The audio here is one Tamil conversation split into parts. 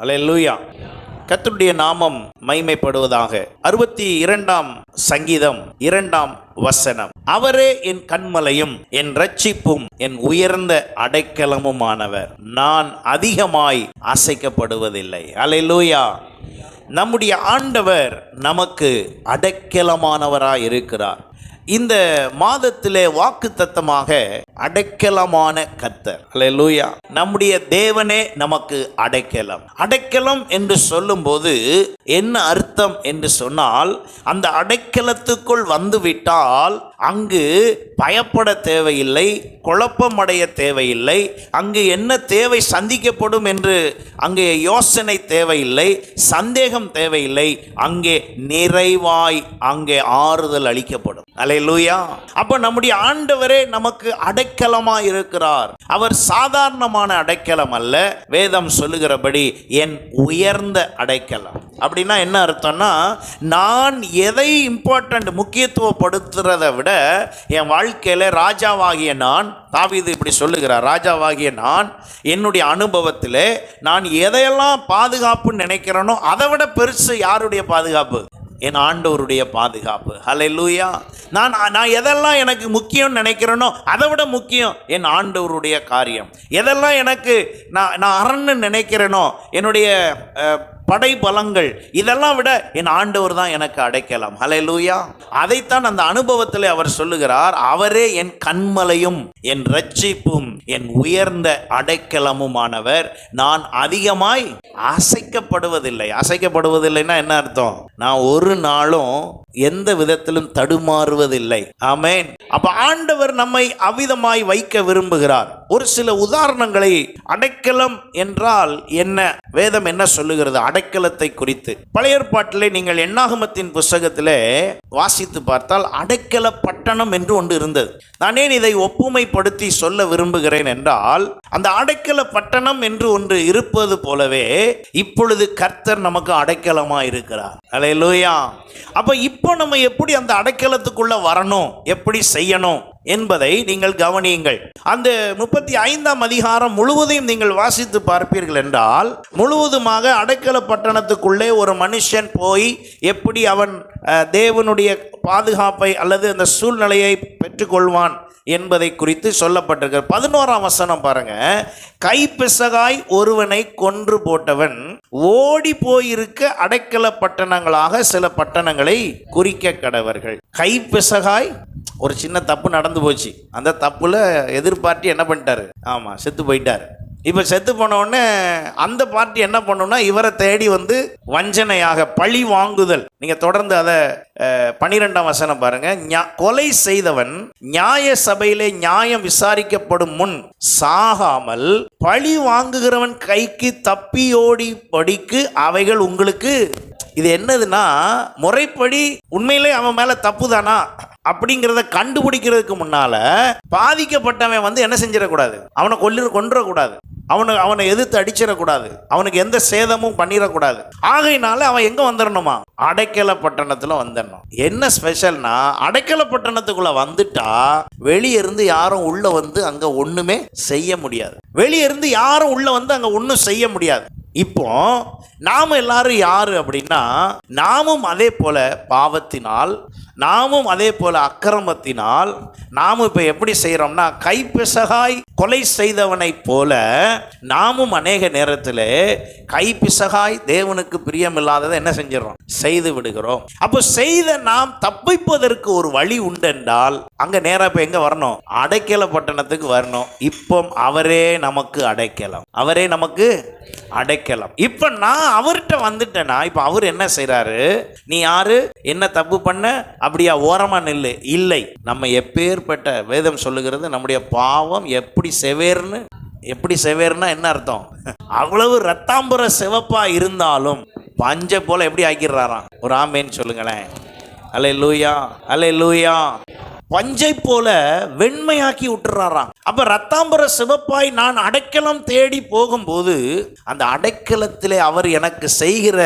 அல்லேலூயா. கர்த்தருடைய நாமம் மகிமைப்படுவதாக. 62ஆம் சங்கீதம் 2ஆம் வசனம். அவரே என் கன்மலையும் என் இரட்சிப்பும் என் உயர்ந்த அடைக்கலமுமானவர், நான் அதிகமாய் அசைக்கப்படுவதில்லை. அல்லேலூயா. நம்முடைய ஆண்டவர் நமக்கு அடைக்கலமானவராய் இருக்கிறார். இந்த மாதத்திலே வாக்குத்தத்தமாக அடைக்கலமான கர்த்தர். அல்லேலூயா. நம்முடைய தேவனே நமக்கு அடைக்கலம். அடைக்கலம் என்று சொல்லும்போது என்ன அர்த்தம் என்று சொன்னால், அந்த அடைக்கலத்துக்குள் வந்துவிட்டால் அங்கு பயப்பட தேவையில்லை, குழப்பமடைய தேவையில்லை, அங்கு என்ன தேவை சந்திக்கப்படும் என்று அங்கே யோசனை தேவையில்லை, சந்தேகம் தேவையில்லை. அங்கே நிறைவாய் அங்கே ஆறுதல் அளிக்கப்படும். அல்லேலூயா. அப்ப நம்முடைய ஆண்டவரே நமக்கு அடைக்கலமாய் இருக்கிறார். அவர் சாதாரணமான அடைக்கலம் அல்ல. வேதம் சொல்லுகிறபடி என் உயர்ந்த அடைக்கலம். அப்படின்னா என்ன அர்த்தம்னா, நான் எதை இம்பார்ட்டன்ட் முக்கியத்துவப்படுத்துறதை விட என் வாழ்க்கையில ராஜாவாகிய நான், தாவீது இப்படி சொல்லுகிறார், ராஜாவாகிய நான் என்னுடைய அனுபவத்தில் நான் எதையெல்லாம் பாதுகாப்புன்னு நினைக்கிறேனோ அதை விட பெருசு யாருடைய பாதுகாப்பு? என் ஆண்டவருடைய பாதுகாப்பு. ஹல்லேலூயா. நான் எதெல்லாம் எனக்கு முக்கியம் நினைக்கிறேனோ அதை விட முக்கியம் என் ஆண்டவருடைய காரியம். எதெல்லாம் எனக்கு நான் அரண்னு நினைக்கிறேனோ, என்னுடைய படை பலங்கள், இதெல்லாம் விட என் ஆண்டவர் தான் எனக்கு அடைக்கலாம். ஹல்லேலூயா. அதைத்தான் அந்த அனுபவத்தில் அவர் சொல்லுகிறார், அவரே என் கன்மலையும் என் இரட்சிப்பும் என் உயர்ந்த அடைக்கலமுமானவர், நான் அதிகமாய் அசைக்கப்படுவதில்லை. அசைக்கப்படுவதில்லைன்னா என்ன அர்த்தம்? நான் ஒரு நாளும் எந்த விதத்திலும் தடுமாறுவதில்லை. ஆமென். அப்ப ஆண்டவர் நம்மை அவ்விதமாய் வைக்க விரும்புகிறார். ஒரு சில உதாரணங்களை, அடைக்கலம் என்றால் என்ன, வேதம் என்ன சொல்லுகிறது அடைக்கலத்தை குறித்து? பழைய ஏற்பாட்டிலே நீங்கள் என்னாகமத்தின் புஸ்தகத்திலே வாசித்து பார்த்தால் அடைக்கல பட்டணம் என்று ஒன்று இருந்தது. நான் ஏன் இதை ஒப்புமைப்படுத்தி சொல்ல விரும்புகிறேன் என்றால், அந்த அடைக்கல பட்டணம் என்று ஒன்று இருப்பது போலவே இப்பொழுது கர்த்தர் நமக்கு அடைக்கலமா இருக்கிறார். அல்லேலூயா. அப்ப இப்போ நம்ம எப்படி அந்த அடைக்கலத்துக்குள்ள வரணும், எப்படி செய்யணும் என்பதை நீங்கள் கவனியுங்கள். அந்த 35ஆம் அதிகாரம் முழுவதையும் நீங்கள் வாசித்து பார்ப்பீர்கள் என்றால், முழுவதுமாக அடைக்கல பட்டணத்துக்குள்ளே ஒரு மனுஷன் போய் எப்படி அவன் தேவனுடைய பாதுகாப்பை அல்லது அந்த சூழ்நிலையை பெற்றுக்கொள்வான் என்பதை குறித்து சொல்லப்பட்டிருக்கிற 11ஆம் வசனம் பாருங்க. கைப்பிசகாய் ஒருவனை கொன்று போட்டவன் ஓடி போயிருக்க அடைக்கல பட்டணங்களாக சில பட்டணங்களை குறிக்க கடவர்கள். கைப்பிசகாய், ஒரு சின்ன தப்பு நடந்து போச்சு, அந்த தப்புல எதிர்பார்ட்டி என்ன பண்ணிட்டாரு? ஆமா, செத்து போயிட்டாரு. இப்போ செத்து போன உடனே அந்த பார்ட்டி என்ன பண்ணுன்னா, இவரை தேடி வந்து வஞ்சனையாக பழி வாங்குதல். நீங்க தொடர்ந்து அதை 12ஆம் வசனம் பாருங்க. கொலை செய்தவன் நியாய சபையிலே நியாயம் விசாரிக்கப்படும் முன் சாகாமல் பழி வாங்குகிறவன் கைக்கு தப்பியோடி படிக்கு அவைகள் உங்களுக்கு. இது என்னதுன்னா, முறைப்படி உண்மையிலே அவன் மேல தப்பு தானா அப்படிங்கிறத கண்டுபிடிக்கிறதுக்கு முன்னால பாதிக்கப்பட்டவன் வந்து என்ன செஞ்சிடக்கூடாது? அவனை கொன்றக்கூடாது, அவனை எதிர்த்து அடிச்சிடக்கூடாது, அவனுக்கு எந்த சேதமும் பண்ணிடக்கூடாது. ஆகையினால அவன் எங்க வந்துடணுமா? அடைக்கல பட்டணத்துல வந்துடணும். என்ன ஸ்பெஷல்னா, அடைக்கல பட்டணத்துக்குள்ள வந்துட்டா வெளியே இருந்து யாரும் உள்ள வந்து அங்க ஒண்ணுமே செய்ய முடியாது. வெளியே இருந்து யாரும் உள்ள வந்து அங்க ஒன்றும் செய்ய முடியாது. இப்போ நாம எல்லாரும் யாரு அப்படின்னா, நாமும் அதே போல பாவத்தினால், நாமும் அதே போல அக்கிரமத்தினால் நாமும் இப்ப எப்படி செய்யறோம்னா, கைப்பிசகாய் கொலை செய்தவனை போல நாமும் அநேக நேரத்தில் கைப்பிசகாய் தேவனுக்கு பிரியமில்லாததை என்ன செஞ்சிடறோம்? செய்து விடுகிறோம். அப்போ செய்த நாம் தப்பிப்பதற்கு ஒரு வழி உண்டென்றால் அங்க நேரம் இப்ப எங்க வரணும்? அடைக்கல பட்டணத்துக்கு வரணும். இப்போ அவரே நமக்கு அடைக்கலம், அவரே நமக்கு அடைக்கலம். இப்ப நான் அவர்கிட்ட வந்துட்டேன்னா, இப்ப அவர் என்ன செய்யறாரு? நீ யாரு, என்ன தப்பு பண்ண, அப்படியா ஓரமா நில்லு. இல்லை, நம்ம எப்பேற்பட்ட, வேதம் சொல்லுகிறது நம்முடைய பாவம் எப்படி செவேர்னா என்ன அர்த்தம்? அவ்வளவு ரத்தாம்பர சிவப்பா இருந்தாலும் பஞ்ச போல எப்படி ஆக்கிடுறாராம்? ஒரு ஆமேன்னு சொல்லுங்களேன். அல்லேலூயா, அல்லேலூயா. பஞ்சை போல வெண்மையாக்கி விட்டுறாராம். அப்ப ரத்தாம்பர சிவப்பாய் நான் அடைக்கலம் தேடி போகும்போது, அந்த அடைக்கலத்திலே அவர் எனக்கு செய்கிற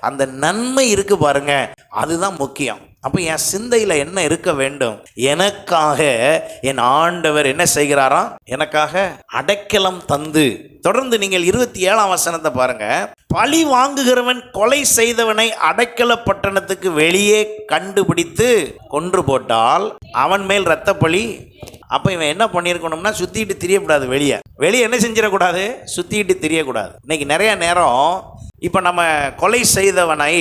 அந்த நன்மை இருக்கு பாருங்க, அதுதான் முக்கியம். அப்போ என் சிந்தையில் என்ன இருக்க வேண்டும்? எனக்காக என் ஆண்டவர் என்ன செய்கிறாராம்? எனக்காக அடைக்கலம் தந்து. தொடர்ந்து நீங்கள் 27ஆம் வசனத்தை பாருங்க. பழி வாங்குகிறவன் கொலை செய்தவனை அடைக்கல பட்டணத்துக்கு வெளியே கண்டுபிடித்து கொன்று போட்டால் அவன் மேல் இரத்த பழி. அப்போ இவன் என்ன பண்ணியிருக்கணும்னா, சுற்றிட்டு திரியக்கூடாது. வெளியே என்ன செஞ்சிடக்கூடாது? சுற்றிட்டு திரியக்கூடாது. இன்னைக்கு நிறைய நேரம் இப்போ நம்ம கொலை செய்தவனை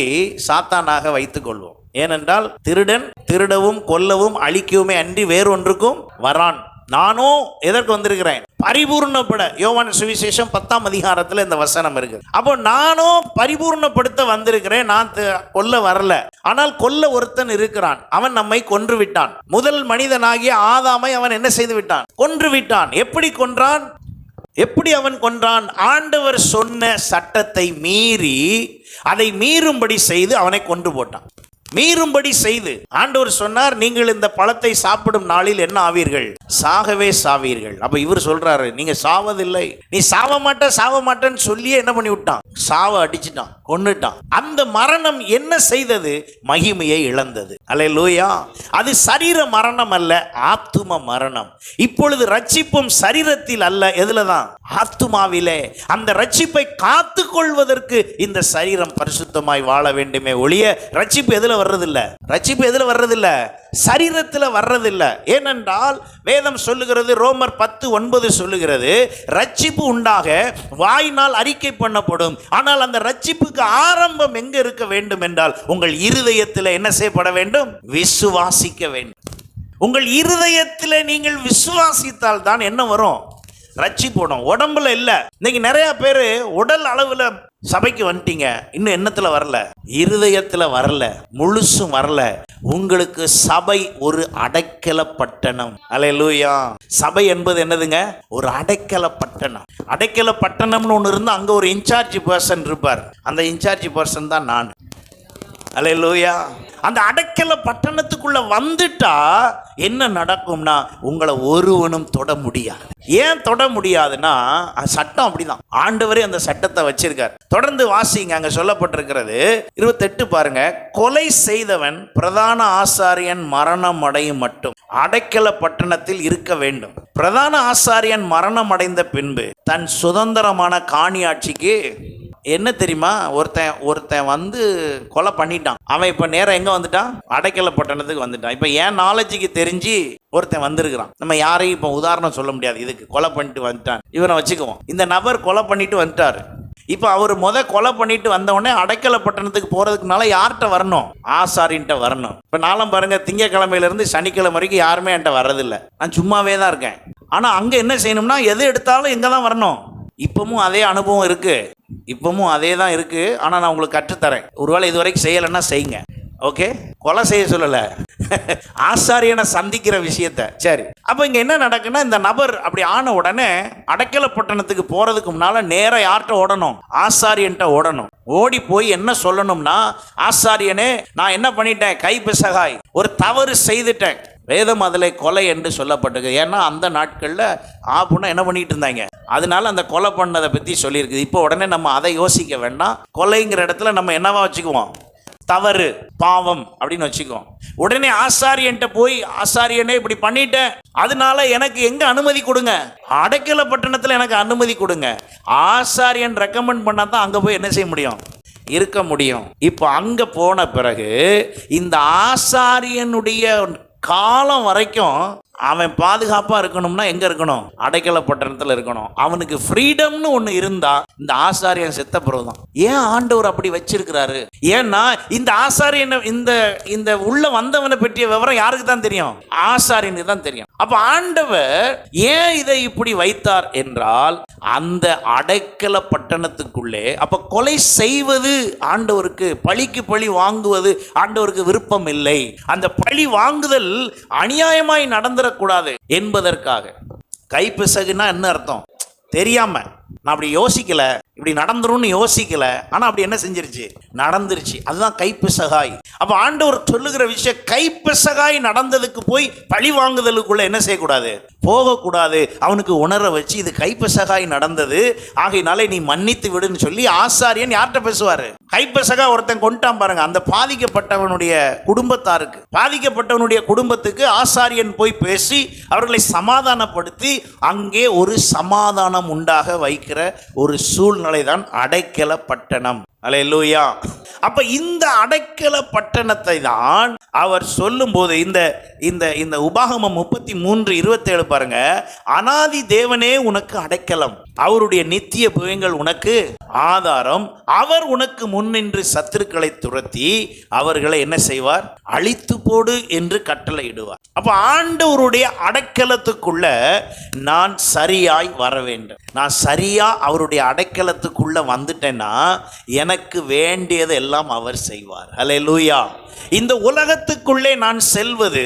சாத்தானாக வைத்துக் கொள்வோம். ஏனென்றால் திருடன் திருடவும் கொல்லவும் அழிக்கவுமே அன்றி வேறொன்றுக்கும் வரான். நானும் எதற்கு வந்திருக்கிறேன்? பரிபூர்ணப்பட. யோவான் சுவிசேஷம் 10ஆம் அதிகாரத்தில் இந்த வசனம் இருக்கு. அப்போ நானும் பரிபூர்ணப்படுத்த வந்திருக்கிறேன். நான் கொல்ல வரல. ஆனால் கொல்ல ஒருத்தன் இருக்கிறான். அவன் நம்மை கொன்று விட்டான். முதல் மனிதனாகிய ஆதாமை அவன் என்ன செய்து விட்டான்? கொன்று விட்டான். எப்படி கொன்றான்? எப்படி அவன் கொன்றான்? ஆண்டவர் சொன்ன சட்டத்தை மீறி, அதை மீறும்படி செய்து அவனை கொன்று போட்டான். மீறும்படி செய்து ஆண்டவர் சொன்னார், நீங்கள் இந்த பழத்தை சாப்பிடும் நாளில் என்ன ஆவீர்கள்? சாகவே சாவீர்கள். அப்ப இவர் சொல்றாரு, நீங்க சாவதில்லை, நீ சாவ மாட்டேன்னு சொல்லியே என்ன பண்ணி விட்டான்? சாவ அடிச்சுட்டான், கொன்னுட்டான். அந்த மரணம் என்ன செய்தது? மகிமையை இழந்தது. அல்லேலூயா. அது சரீர மரணம் அல்ல, ஆத்தும மரணம். இப்பொழுது ரட்சிப்பும் சரீரத்தில் அல்ல, எதுலதான்? ஆத்துமாவிலே. அந்த ரட்சிப்பை காத்து கொள்வதற்கு இந்த சரீரம் பரிசுத்தமாய் வாழ வேண்டுமே ஒழிய ரட்சிப்பு எதுல வர்றதில்லை? ரட்சிப்பு எதுல வர்றதில்லை? சரீரத்தில் வர்றதில்லை. ஏனென்றால் வேதம் சொல்லுகிறது, ரோமர் 10:9 சொல்லுகிறது, ரட்சிப்பு உண்டாக வாயினால் அறிக்கை பண்ணப்படும். ஆனால் அந்த ரட்சிப்புக்கு ஆரம்பம் எங்க இருக்க வேண்டும் என்றால் உங்கள் இருதயத்தில் என்ன செய்யப்பட வேண்டும்? விசுவாசிக்க வேண்டும். உங்கள் இருதயத்தில் நீங்கள் விசுவாசித்தால் தான் என்ன வரும்? ரட்சிப்படும். உடம்புல இல்லை. இன்னைக்கு நிறைய பேர் உடல் அளவில் சபைக்கு வந்துட்டீங்க, இன்னும் எண்ணத்துல வரல, இருதயத்துல வரல, முழுசும் வரல. உங்களுக்கு சபை ஒரு அடைக்கல பட்டணம். அல்லேலூயா. சபை என்பது என்னதுங்க? ஒரு அடைக்கல பட்டணம். அடைக்கல பட்டணம்னு ஒன்று இருந்தால் அங்கே ஒரு இன்சார்ஜ் பர்சன் இருப்பார். அந்த இன்சார்ஜ் பர்சன் தான் நான். அல்லேலூயா. அந்த அடைக்கல பட்டணத்துக்குள்ள வந்துட்டா என்ன நடக்கும்னா, உங்களை ஒருவனும் தொட முடியாது. ஏன் தொட முடியாதுன்னா, சட்டம் அப்படிதான். ஆண்டவரே அந்த சட்டத்தை வச்சிருக்கார். தொடர்ந்து வாசிங்க, அங்க சொல்லப்பட்டிருக்கிறது 28 பாருங்க. கொலை செய்தவன் பிரதான ஆசாரியன் மரணம் அடையும் மட்டும் அடைக்கல பட்டணத்தில் இருக்க வேண்டும். பிரதான ஆசாரியன் மரணம் அடைந்த பின்பு தன் சுதந்திரமான காணியாட்சிக்கு என்ன தெரியுமா, ஒருத்தன் வந்து கொலை பண்ணிட்டான். அவன் இப்ப நேரம் எங்க வந்துட்டான்? அடைக்கல பட்டணத்துக்கு வந்துட்டான். இப்ப என் நாலேஜுக்கு தெரிஞ்சு ஒருத்தன் வந்திருக்கிறான். நம்ம யாரையும் இப்ப உதாரணம் சொல்ல முடியாது. இதுக்கு கொலை பண்ணிட்டு வந்துட்டான், இவனை வச்சுக்குவோம். இந்த நபர் கொலை பண்ணிட்டு வந்துட்டாரு. இப்ப அவர் கொலை பண்ணிட்டு வந்த உடனே அடைக்கல பட்டணத்துக்கு போறதுக்குனால யார்கிட்ட வரணும்? ஆசாரின்ட்ட வரணும். இப்ப நாளும் பாருங்க, திங்கக்கிழமையில இருந்து சனிக்கிழமை வரைக்கும் யாருமே என்கிட்ட வர்றதில்லை. நான் சும்மாவே தான் இருக்கேன். ஆனா அங்க என்ன செய்யணும்னா, எது எடுத்தாலும் எங்க தான் வரணும்? இப்பவும் அதே அனுபவம் இருக்கு, இப்பவும் அதே தான் இருக்கு. ஆனா நான் உங்களுக்கு கற்றுத்தரேன். ஒருவேளை இது வரைக்கும் செய்யலைன்னா செய்யுங்க. ஓகே, கொலை செய்ய சொல்லல, ஆசாரியனை சந்திக்கிற விஷயத்த. சரி, அப்ப இங்க என்ன நடக்குன்னா, இந்த நபர் அப்படி ஆன உடனே அடைக்கல பட்டணத்துக்கு போறதுக்கு முன்னால நேரம் யார்கிட்ட ஓடணும்? ஆசாரியன்ட்ட ஓடணும். ஓடி போய் என்ன சொல்லணும்னா, ஆசாரியனே, நான் என்ன பண்ணிட்டேன்? கைப்பிசகாய் ஒரு தவறு செய்துட்டேன். வேதம் அதில் கொலை என்று சொல்லப்பட்டது. ஏன்னா அந்த நாட்களில் ஆப்புன்னா என்ன பண்ணிட்டு இருந்தாங்க, அதனால அந்த கொலை பண்ணதை பற்றி சொல்லியிருக்குது. இப்போ உடனே நம்ம அதை யோசிக்க வேண்டாம். கொலைங்கிற இடத்துல நம்ம என்னவா வச்சுக்குவோம்? தவறு, பாவம் அப்படின்னு வச்சுக்குவோம். உடனே ஆசாரியன்ட்ட போய், ஆசாரியனே இப்படி பண்ணிட்டேன், அதனால எனக்கு எங்க அனுமதி கொடுங்க? அடைக்கல பட்டணத்தில் எனக்கு அனுமதி கொடுங்க. ஆசாரியன் ரெக்கமெண்ட் பண்ணா தான் அங்கே போய் என்ன செய்ய முடியும்? இருக்க முடியும். இப்போ அங்கே போன பிறகு இந்த ஆசாரியனுடைய காலம் வரைக்கும் அவன் பாதுகாப்பா இருக்கணும்னா எங்க இருக்கணும்? அடைக்கல பட்டணத்துல இருக்கணும். அவனுக்கு ஃப்ரீடம்னு ஒண்ணு இருந்தா இந்த ஆசாரியன் செத்த பிறகுதான். ஏன் ஆண்டவர் அப்படி வச்சிருக்கிறாரு? ஏன்னா இந்த ஆசாரியன் இந்த உள்ள வந்தவனை பற்றிய விவரம் யாருக்கு தான் தெரியும்? ஆசாரியனுக்கு தான் தெரியும். அப்ப ஆண்டவர் ஏன் இதை இப்படி வைத்தார் என்றால், அந்த அடைக்கல பட்டணத்துக்குள்ளே அப்ப கொலை செய்வது ஆண்டவருக்கு, பழிக்கு பழி வாங்குவது ஆண்டவருக்கு விருப்பம் இல்லை. அந்த பழி வாங்குதல் அநியாயமாய் நடந்துடக்கூடாது என்பதற்காக. கைப்பிசகுனா என்ன அர்த்தம்? தெரியாம நான் அப்படி யோசிக்கல, இப்படி நடந்துரும்னு யோசிக்கல, ஆனா அப்படி என்ன செஞ்சிருச்சு, நடந்துருச்சு. அதுதான் கைப்பிசகாய். அப்ப ஆண்டவர் சொல்லுகிற விஷயம், கைப்பிசகாய் நடந்ததுக்கு போய் பழி வாங்குதலுக்குள்ள என்ன செய்யக்கூடாது, போகக்கூடாது. அவனுக்கு உணர வச்சு இது கைப்பிசகாய் நடந்தது, ஆகையினாலே நீ மன்னித்து விடுன்னு சொல்லி ஆசாரியன் யார்கிட்ட பேசுவாரு, கைப்பிசகா ஒருத்தன் கொண்டான் பாருங்க, அந்த பாதிக்கப்பட்டவனுடைய குடும்பத்தாருக்கு, பாதிக்கப்பட்டவனுடைய குடும்பத்துக்கு ஆசாரியன் போய் பேசி அவர்களை சமாதானப்படுத்தி அங்கே ஒரு சமாதானம் உண்டாக வைக்கிற ஒரு சூழ்நிலை தான் அடைக்கல பட்டணம். அல்லேலூயா. அப்ப இந்த அடைக்கல பட்டணத்தை தான் அவர் சொல்லும் போது இந்த இந்த இந்த உபாகமம் 33:27 பாருங்க, அனாதி தேவனே உனக்கு அடைக்கலம், அவருடைய நித்திய புயங்கள் உனக்கு ஆதாரம், அவர் உனக்கு முன்னின்று சத்துருக்களை துரத்தி அவர்களை என்ன செய்வார், அழித்து போடு என்று கட்டளையிடுவார். அப்ப ஆண்டவருடைய அடைக்கலத்துக்குள்ள நான் சரியாய் வர வேண்டும். நான் சரியா அவருடைய அடைக்கலத்துக்குள்ள வந்துட்டேன்னா எனக்கு வேண்டியது எல்லாம் அவர் செய்வார். அல்லேலூயா. இந்த உலகத்துக்குள்ளே நான் செல்வது,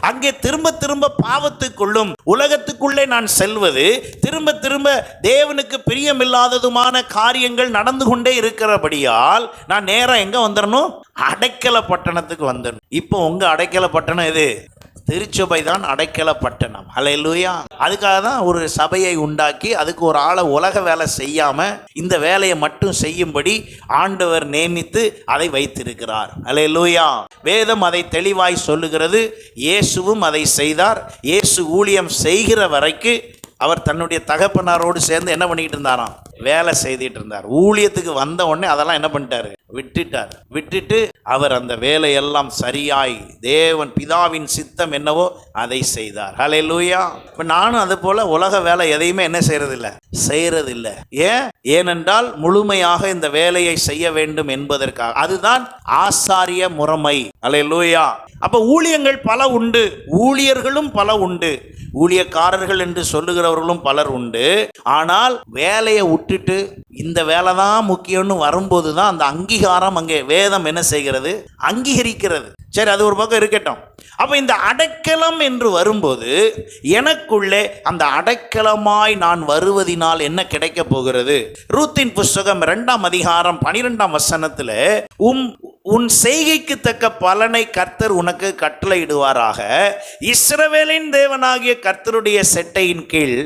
அங்கே திரும்ப திரும்ப பாவத்துக்குள்ளும் உலகத்துக்குள்ளே நான் செல்வது, திரும்ப திரும்ப தேவனுக்கு பிரியமில்லாததுமான காரியங்கள் நடந்து கொண்டே இருக்கிறபடியால் நான் நேரம் எங்க வந்துடணும், அடைக்கல பட்டணத்துக்கு வந்துடணும். இப்போ உங்க அடைக்கல பட்டணம் எது, திருச்சபை தான் அடைக்கல பட்டணம். அல்லேலூயா. அதுக்காக தான் ஒரு சபையை உண்டாக்கி அதுக்கு ஒரு ஆளை உலக வேலை செய்யாம இந்த வேலையை மட்டும் செய்யும்படி ஆண்டவர் நியமித்து அதை வைத்திருக்கிறார். அல்லேலூயா. வேதம் அதை தெளிவாய் சொல்லுகிறது. இயேசுவும் அதை செய்தார். இயேசு ஊழியம் செய்கிற வரைக்கும் அவர் தன்னுடைய தகப்பனாரோடு சேர்ந்து என்ன பண்ணிக்கிட்டு இருந்தாராம், வேலை செய்துட்டு இருந்தார். ஊழியத்துக்கு வந்த உடனே அதெல்லாம் என்ன பண்ணிட்டாரு, விட்டுட்டு அவர் அந்த வேலையெல்லாம் சரியாய் தேவன் பிதாவின் சித்தம் என்னவோ அதை செய்தார். ஹல்லேலூயா. இப்போ நானும் அது போல உலக வேலை எதையுமே என்ன செய்யறதில்லை. ஏனென்றால் முழுமையாக இந்த வேலையை செய்ய வேண்டும் என்பதற்காக. அதுதான் ஆசாரிய முறைமை. ஹல்லேலூயா. அப்ப ஊழியங்கள் பல உண்டு, ஊழியர்களும் பல உண்டு, ஊழியக்காரர்கள் என்று சொல்லுகிறவர்களும் பலர் உண்டு. ஆனால் வேலையை விட்டுட்டு இந்த வேலை தான் முக்கியம்னு வரும்போது தான் அந்த அங்கீகாரம் அங்கே வேதம் என்ன செய்கிறது, அங்கீகரிக்கிறது. சரி, அது ஒரு பக்கம் இருக்கட்டும். அப்ப இந்த அடைக்கலம் என்று வரும்போது எனக்குள்ளே அந்த அடைக்கலமாய் நான் வருவதினால் என்ன கிடைக்க போகிறது? ரூத்தின் புஸ்தகம் 2ஆம் அதிகாரம் 12ஆம் வசனத்தில் உன் செய்கைக்கு தக்க பலனை கர்த்தர் உனக்கு கட்டளையிடுவாராக, இஸ்ரவேலின் தேவனாகிய கர்த்தருடைய செட்டையின் கீழ்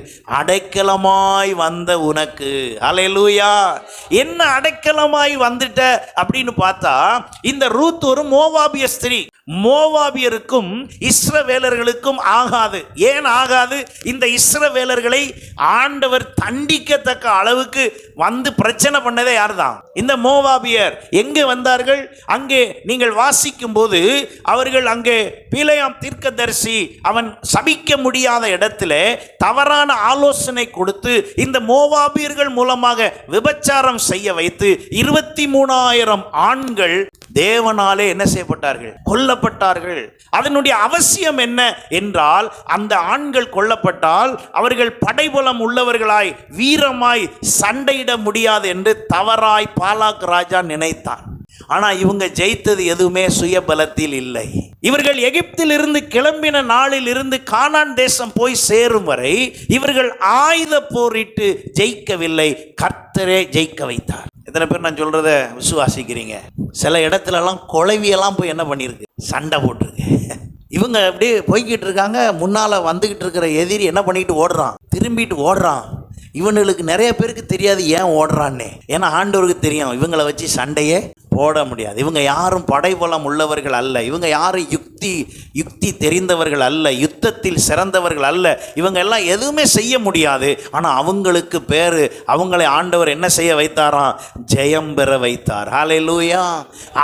அடைக்கலமாய் வந்த உனக்கு. அல்லேலூயா. என்ன அடைக்கலமாய் வந்துட்ட அப்படின்னு பார்த்தா, இந்த ரூத் ஒரு மோவாபிய ஸ்திரீ. மோவாபியருக்கும் இஸ்ரவேலர்களுக்கும் ஆகாது. ஏன் ஆகாது? இந்த இஸ்ரவேலர்களை ஆண்டவர் தண்டிக்கத்தக்க அளவுக்கு வந்து பிரச்சனை பண்ணதே யார்தான்? இந்த மோவாபியர். எங்கே வந்தார்கள்? அங்கே நீங்கள் வாசிக்கும் போது அவர்கள் அங்கே பிலேயாம் தீர்க்கதரிசி அவன் சபிக்க முடியாத இடத்துல தவறான ஆலோசனை கொடுத்து இந்த மோவாபியர்கள் மூலமாக விபச்சாரம் செய்ய வைத்து 23,000 ஆண்கள் தேவனாலே என்ன செய்யப்பட்டார்கள்? கொல்லப்பட்டார்கள். அதனுடைய அவசியம் என்ன என்றால், அந்த ஆண்கள் கொல்லப்பட்டால் அவர்கள் படைபலம் உள்ளவர்களாய் வீரமாய் சண்டையிட முடியாது என்று தவறாய் பாலாக் ராஜா நினைத்தான். ஆனா இவங்க ஜெயித்தது எதுவுமே சுயபலத்தில் இல்லை. இவர்கள் எகிப்தில் இருந்து கிளம்பின நாளில் இருந்து கானான் தேசம் போய் சேரும் வரை இவர்கள் ஆயுத போரிட்டு ஜெயிக்கவில்லை, கர்த்தரே ஜெயிக்க வைத்தார். எத்தனை பேர் நான் சொல்றத விசுவாசிக்கிறீங்க? சில இடத்துலலாம் குழவியெல்லாம் போய் என்ன பண்ணிருக்கு, சண்டை போட்டிருக்கு. இவங்க அப்படியே போய்கிட்டு இருக்காங்க, முன்னால வந்துகிட்டு இருக்கிற எதிரி என்ன பண்ணிட்டு ஓடுறான், திரும்பிட்டு ஓடுறான். இவனுக்கு நிறைய பேருக்கு தெரியாது ஏன் ஓடுறான்னு. ஏன்னா ஆண்டவருக்கு தெரியும் இவங்களை வச்சு சண்டையே போட முடியாது. இவங்க யாரும் படைபலம் உள்ளவர்கள் அல்ல, இவங்க யாரும் யுக்தி தெரிந்தவர்கள் அல்ல, யுத்தத்தில் சிறந்தவர்கள் அல்ல, இவங்க எல்லாம் எதுவுமே செய்ய முடியாது. ஆனால் அவங்களுக்கு பேரு, அவங்களை ஆண்டவர் என்ன செய்ய வைத்தாராம், ஜெயம் பெற வைத்தார். ஹல்லேலூயா.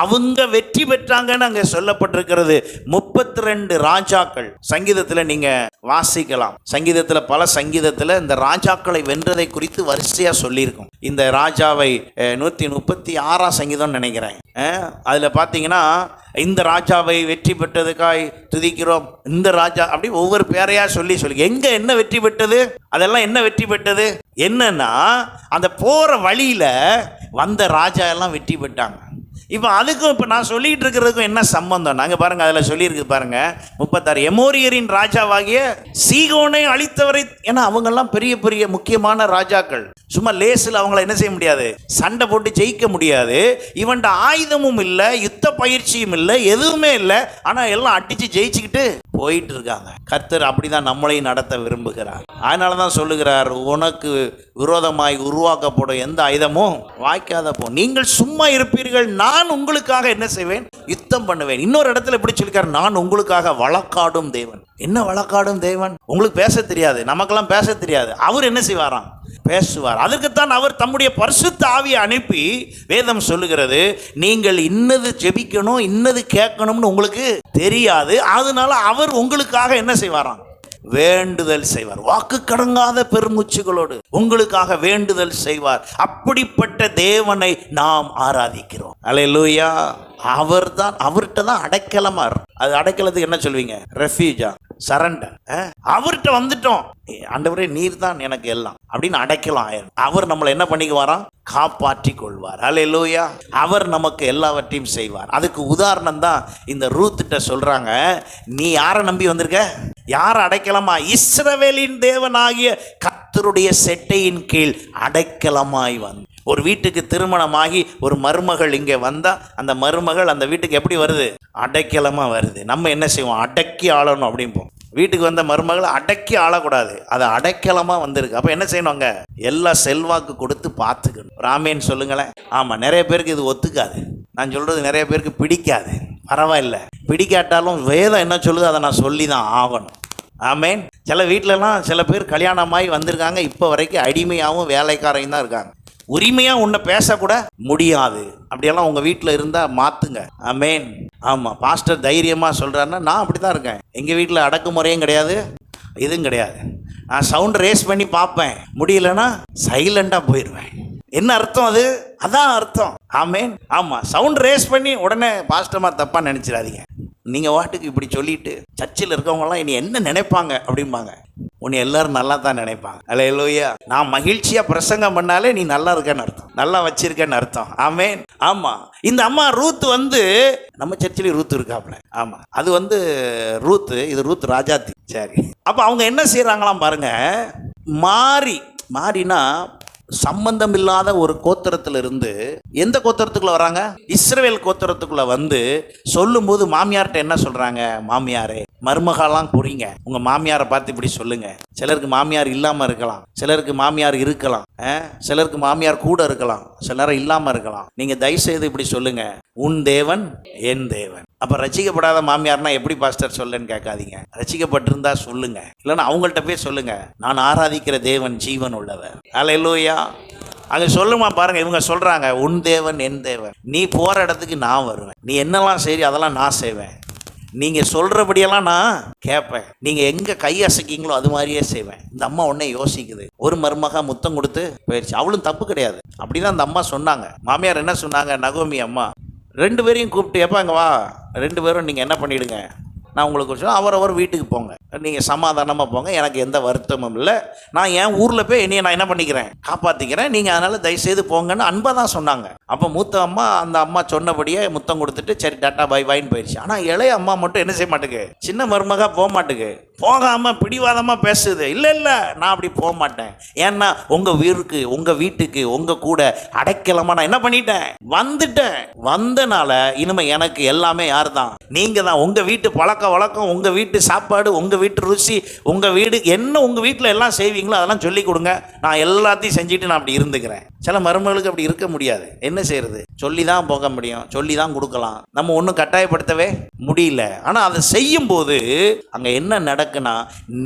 அவங்க வெற்றி பெற்றாங்கன்னு அங்கே சொல்லப்பட்டிருக்கிறது. 32 ராஜாக்கள் சங்கீதத்தில் நீங்க வாசிக்கலாம். சங்கீதத்தில் பல சங்கீதத்தில் இந்த ராஜாக்களை வென்றதை குறித்து வரிசையா சொல்லியிருக்கும். இந்த ராஜாவை 136ஆம் சங்கீதம் நினைக்கிறேன். அதில் பார்த்தீங்கன்னா இந்த ராஜாவை வெற்றி பெற்றதுக்காய் துதிக்கிறோம், இந்த ராஜா அப்படி ஒவ்வொரு பேரையா சொல்லி எங்க என்ன வெற்றி பெற்றது, அதெல்லாம் என்ன வெற்றி பெற்றது என்னன்னா அந்த போற வழியில வந்த ராஜா எல்லாம் வெற்றி பெற்றாங்க. இப்போ அதுக்கும் இப்போ நான் சொல்லிட்டு இருக்கிறதுக்கும் என்ன சம்பந்தம்? நாங்கள் பாருங்க, அதில் சொல்லியிருக்கு பாருங்க 36, எமோரியரின் ராஜாவாகிய சீகோனை அழித்தவரை. ஏன்னா அவங்கெல்லாம் பெரிய பெரிய முக்கியமான ராஜாக்கள். சும்மா லேசில் அவங்கள என்ன செய்ய முடியாது, சண்டை போட்டு ஜெயிக்க முடியாது. இவன்ட ஆயுதமும் இல்லை, யுத்த பயிற்சியும் இல்லை, எதுவுமே இல்லை. ஆனால் எல்லாம் அடிச்சு ஜெயிச்சுக்கிட்டு போயிட்டு இருக்காங்க. கர்த்தர் அப்படிதான் நம்மளையும் நடத்த விரும்புகிறார். அதனால தான் சொல்லுகிறார், உனக்கு விரோதமாய் உருவாக்கப்படும் எந்த ஆயுதமும் வாய்க்காத போ. நீங்கள் சும்மா இருப்பீர்கள், நான் உங்களுக்காக என்ன செய்வேன், யுத்தம் பண்ணுவேன். இன்னொரு இடத்துல எப்படி சொல்லிருக்காரு, நான் உங்களுக்காக வழக்காடும் தேவன். என்ன வழக்காடும் தேவன்? உங்களுக்கு பேச தெரியாது, நமக்கெல்லாம் பேச தெரியாது. அவர் என்ன செய்வாராம், பேசுவார். அதற்குத்தான் அவர் தம்முடைய பரிசுத்த ஆவியை அனுப்பி, வேதம் சொல்லுகிறது, நீங்கள் இன்னது ஜெபிக்கணும், இன்னது கேட்கணும்னு உங்களுக்கு தெரியாது. அதனால அவர் உங்களுக்காக என்ன செய்வாராம், வேண்டுதல் செய்வார். வாக்கு கடங்காத பெருமூச்சுகளோடு உங்களுக்காக வேண்டுதல் செய்வார். அப்படிப்பட்ட தேவனை நாம் ஆராதிக்கிறோம். அல்லேலூயா. அவர்தான், அவர்கிட்ட தான் அடைக்கலமா. அது அடைக்கலத்துக்கு என்ன சொல்வீங்க, ரெஃப்யூஜா, சரண்டர். அவர்கிட்ட வந்துட்டோம், ஆண்டவரே நீர் தான் எனக்கு எல்லாம் அப்படின்னு அடைக்கலாம். அவர் நம்மளை என்ன பண்ணிக்குவாராம், காப்பாற்றி கொள்வார். அல்லேலூயா. அவர் நமக்கு எல்லாவற்றையும் செய்வார். அதுக்கு உதாரணம் தான் இந்த ரூத்திட்ட சொல்றாங்க, நீ யாரை நம்பி வந்திருக்க, யாரை அடைக்கலமா, இஸ்ரவேலின் தேவனாகிய கர்த்தருடைய செட்டையின் கீழ் அடைக்கலமாய் வந்து. ஒரு வீட்டுக்கு திருமணமாகி ஒரு மருமகள் இங்கே வந்தால் அந்த மருமகள் அந்த வீட்டுக்கு எப்படி வருது, அடைக்கலமாக வருது. நம்ம என்ன செய்வோம், அடக்கி ஆளணும் அப்படிம்போம். வீட்டுக்கு வந்த மருமகளை அடக்கி ஆளக்கூடாது, அதை அடைக்கலமாக வந்திருக்கு. அப்போ என்ன செய்யணுங்க, எல்லா செல்வாக்கு கொடுத்து பார்த்துக்கணும். ராமேன்னு சொல்லுங்களேன். ஆமாம், நிறைய பேருக்கு இது ஒத்துக்காது. நான் சொல்கிறது நிறைய பேருக்கு பிடிக்காது. பரவாயில்ல, பிடிக்காட்டாலும் வேதம் என்ன சொல்லுது அதை நான் சொல்லி தான் ஆகணும். ஆமேன். சில வீட்டிலலாம் சில பேர் கல்யாணமாகி வந்திருக்காங்க, இப்போ வரைக்கும் அடிமையாகவும் வேலைக்காரையும் தான் இருக்காங்க. உரிமையாக உன்னை பேசக்கூட முடியாது. அப்படியெல்லாம் உங்கள் வீட்டில் இருந்தால் மாற்றுங்க. ஆமேன். ஆமாம், பாஸ்டர் தைரியமாக சொல்கிறாருன்னா நான் அப்படி தான் இருக்கேன். எங்கள் வீட்டில் அடக்குமுறையும் கிடையாது, இதுவும் கிடையாது. நான் சவுண்ட் ரேஸ் பண்ணி பார்ப்பேன், முடியலன்னா சைலண்டாக போயிடுவேன். என்ன அர்த்தம் அது? அதான் அர்த்தம். ஆமேன். ஆமாம், சவுண்ட் ரேஸ் பண்ணி உடனே பாஸ்டர்மா தப்பாக நினச்சிடாதீங்க. நீங்கள் வாட்டுக்கு இப்படி சொல்லிட்டு சர்ச்சில் இருக்கவங்கலாம் இனி என்ன நினைப்பாங்க அப்படிம்பாங்க. உன்னை எல்லாரும் நல்லா தான் நினைப்பாங்க. அல்லேலூயா. நான் மகிழ்ச்சியாக பிரசங்கம் பண்ணாலே நீ நல்லா இருக்கேன்னு அர்த்தம், நல்லா வச்சிருக்கேன்னு அர்த்தம். ஆமேன். ஆமாம், இந்த அம்மா ரூத் வந்து நம்ம சர்ச்சில் ரூத் இருக்காப்புல. ஆமாம், அது வந்து ரூத்து, இது ரூத் ராஜாத்தி. சரி, அப்போ அவங்க என்ன செய்கிறாங்களாம் பாருங்க, மாறினா சம்பந்தம் இல்லாத ஒரு கோத்திரத்துல இருந்து எந்த கோத்திரத்துக்குள்ள வராங்க, இஸ்ரவேல் கோத்திரத்துக்குள்ள வந்து சொல்லும்போது மாமியார்கிட்ட என்ன சொல்றாங்க, மாமியாரே, மருமகாலாம் புரியுங்க, உங்க மாமியாரை பார்த்து இப்படி சொல்லுங்க. சிலருக்கு மாமியார் இல்லாம இருக்கலாம், சிலருக்கு மாமியார் இருக்கலாம், சிலருக்கு மாமியார் கூட இருக்கலாம், சில நேரம் இல்லாம இருக்கலாம். நீங்க தயவுசெய்து இப்படி சொல்லுங்க, உன் தேவன் என் தேவன். அப்ப ரசிக்கப்படாத மாமியார்னா எப்படி பாஸ்டர் சொல்லுன்னு கேட்காதீங்க. ரசிக்கப்பட்டிருந்தா சொல்லுங்க, இல்லைன்னா அவங்கள்ட்ட போய் சொல்லுங்க, நான் ஆராதிக்கிற தேவன் ஜீவன் உள்ளவர். அல்லேலூயா. அங்கே சொல்லுமா பாருங்க, இவங்க சொல்றாங்க, உன் தேவன் என் தேவன். நீ போற இடத்துக்கு நான் வருவேன், நீ என்னெல்லாம் சரி அதெல்லாம் நான் செய்வேன், நீங்கள் சொல்கிறபடியெல்லாம் நான் கேட்பேன், நீங்கள் எங்கே கை அசைக்கிங்களோ அது மாதிரியே செய்வேன். இந்த அம்மா உடனே யோசிக்குது. ஒரு மருமகா முத்தம் கொடுத்து போயிடுச்சு, அவளும் தப்பு கிடையாது. அப்படி தான் அந்த அம்மா சொன்னாங்க. மாமியார் என்ன சொன்னாங்க, நகோமி அம்மா 2 பேரையும் கூப்பிட்டு, எப்போ இங்கே வா, 2 பேரும் நீங்கள் என்ன பண்ணிவிடுங்க, நான் உங்களுக்கு சொல்ல, அவரவர் வீட்டுக்கு போங்க, நீங்கள் சமாதானமாக போங்க, எனக்கு எந்த வருத்தமும் இல்லை, நான் என் ஊரில் போய் என்னையை நான் என்ன பண்ணிக்கிறேன், காப்பாற்றிக்கிறேன், நீங்கள் அதனால் தயவுசெய்து போங்கன்னு அன்பாக தான் சொன்னாங்க. அப்போ மூத்த அம்மா அந்த அம்மா சொன்னபடியே முத்தம் கொடுத்துட்டு சரி டாட்டா பாய் பாயின்னு போயிடுச்சு. ஆனால் இளைய அம்மா மட்டும் என்ன செய்ய மாட்டேங்க, சின்ன மருமகா போக மாட்டேங்க, போகாமல் பிடிவாதமாக பேசுது. இல்லை நான் அப்படி போக மாட்டேன், ஏன்னா உங்கள் வீட்டுக்கு உங்கள் கூட அடைக்கலமாக நான் என்ன பண்ணிட்டேன், வந்துட்டேன். வந்தனால இனிமேல் எனக்கு எல்லாமே யார் தான், நீங்கள் தான். உங்கள் வீட்டு பழக்க வழக்கம், உங்கள் வீட்டு சாப்பாடு, உங்கள் வீட்டு ருசி, உங்கள் வீடு என்ன, உங்கள் வீட்டில் எல்லாம் செய்வீங்களோ அதெல்லாம் சொல்லி கொடுங்க, நான் எல்லாத்தையும் செஞ்சுட்டு நான் அப்படி இருந்துக்கிறேன். சில மருமகளுக்கு அப்படி இருக்க முடியாது. என்ன செய்யறது, சொல்லி தான் போக முடியும், சொல்லி தான் கொடுக்கலாம், நம்ம ஒன்றும் கட்டாயப்படுத்தவே முடியல. ஆனால் அதை செய்யும் போது அங்கே என்ன நடக்குன்னா,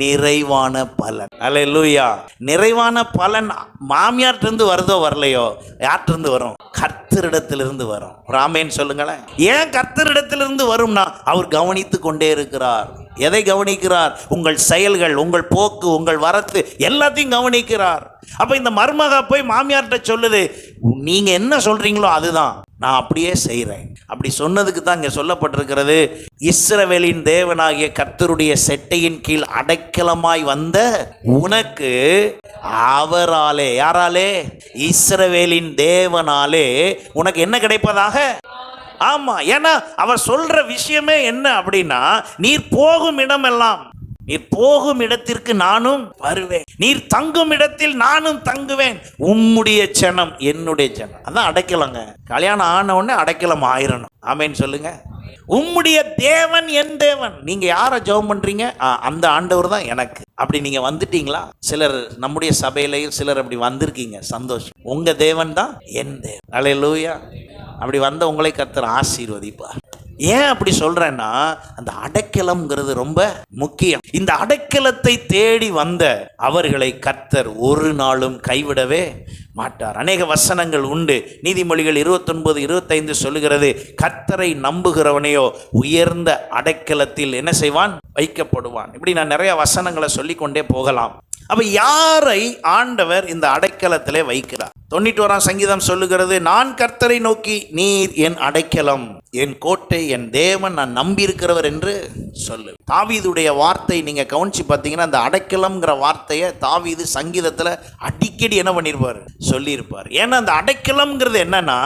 நிறைவான பலன். அல்லேலூயா. நிறைவான பலன் மாமியார்ட்டிருந்து வருதோ வரலையோ, யார்ட்டிருந்து வரும், கர்த்தரிடத்திலிருந்து வரும். ராமேன் சொல்லுங்களேன். ஏன் கர்த்தரிடத்திலிருந்து வரும்னா, அவர் கவனித்து கொண்டே இருக்கிறார். எதை கவனிக்கிறார், உங்கள் செயல்கள், உங்கள் போக்கு, உங்கள் வரத்து எல்லாத்தையும் கவனிக்கிறார். அப்ப இந்த மருமகா போய் மாமியார்கிட்ட சொல்லுது, நீங்க என்ன சொல்றீங்களோ அதுதான், நான் அப்படியே செய்கிறேன். அப்படி சொன்னதுக்கு தான் இங்கே சொல்லப்பட்டிருக்கிறது, இஸ்ரவேலின் தேவனாகிய கர்த்தருடைய செட்டையின் கீழ் அடைக்கலமாய் வந்த உனக்கு யாராலே, இஸ்ரவேலின் தேவனாலே உனக்கு என்ன கிடைப்பதாக, ஆமா, ஏன்னா அவர் சொல்ற விஷயமே என்ன அப்படின்னா, நீர் போகும் இடமெல்லாம், நீர் போகும் இடத்திற்கு நானும் வருவேன், நீர் தங்கும் இடத்தில் நானும் தங்குவேன், உம்முடைய ஜனம் என்னுடைய ஜனம். அதான் அடைக்கலங்க. கல்யாணம் ஆன உடனே அடைக்கலம் ஆயிரணும். ஆமேன்னு சொல்லுங்க. உம்முடைய தேவன் என் தேவன். நீங்க யாரை ஜெபம் பண்றீங்க? அந்த ஆண்டவர் தான் எனக்கு. அப்படி நீங்க வந்துட்டீங்களா? சிலர் நம்முடைய சபையிலையும் சிலர் அப்படி வந்திருக்கீங்க, சந்தோஷம். உங்க தேவன் தான் என் தேவன். அல்லேலூயா. அப்படி வந்த உங்களை கர்த்தர் ஆசீர்வதிப்பார். ஏன் அப்படி சொல்றேன்னா, அந்த அடைக்கலம்ங்கிறது ரொம்ப முக்கியம். இந்த அடைக்கலத்தை தேடி வந்த அவர்களை கர்த்தர் ஒரு நாளும் கைவிடவே மாட்டார். அநேக வசனங்கள் உண்டு. நீதிமொழிகள் 29:25 சொல்லுகிறது, கர்த்தரை நம்புகிறவனையோ உயர்ந்த அடைக்கலத்தில் என்ன செய்வான்? வைக்கப்படுவான். இப்படி நான் நிறைய வசனங்களை சொல்லிக்கொண்டே போகலாம். அப்ப யாரை ஆண்டவர் இந்த அடைக்கலத்திலே வைக்கிறார்? 91ஆம் சங்கீதம் சொல்லுகிறது, நான் கர்த்தரை நோக்கி, நீர் என் அடைக்கலம், என் கோட்டை, என் தேவன், நான் நம்பி இருக்கிறவர் என்று சொல்லு. தாவீதுடைய வார்த்தை நீங்க கவனிச்சு பார்த்தீங்கன்னா, அந்த அடைக்கலம்ங்கிற வார்த்தையை தாவீது சங்கீதத்துல அடிக்கடி என்ன பண்ணிருப்பாரு? சொல்லியிருப்பார். ஏன்னா அந்த அடைக்கலம்ங்கிறது என்னன்னா,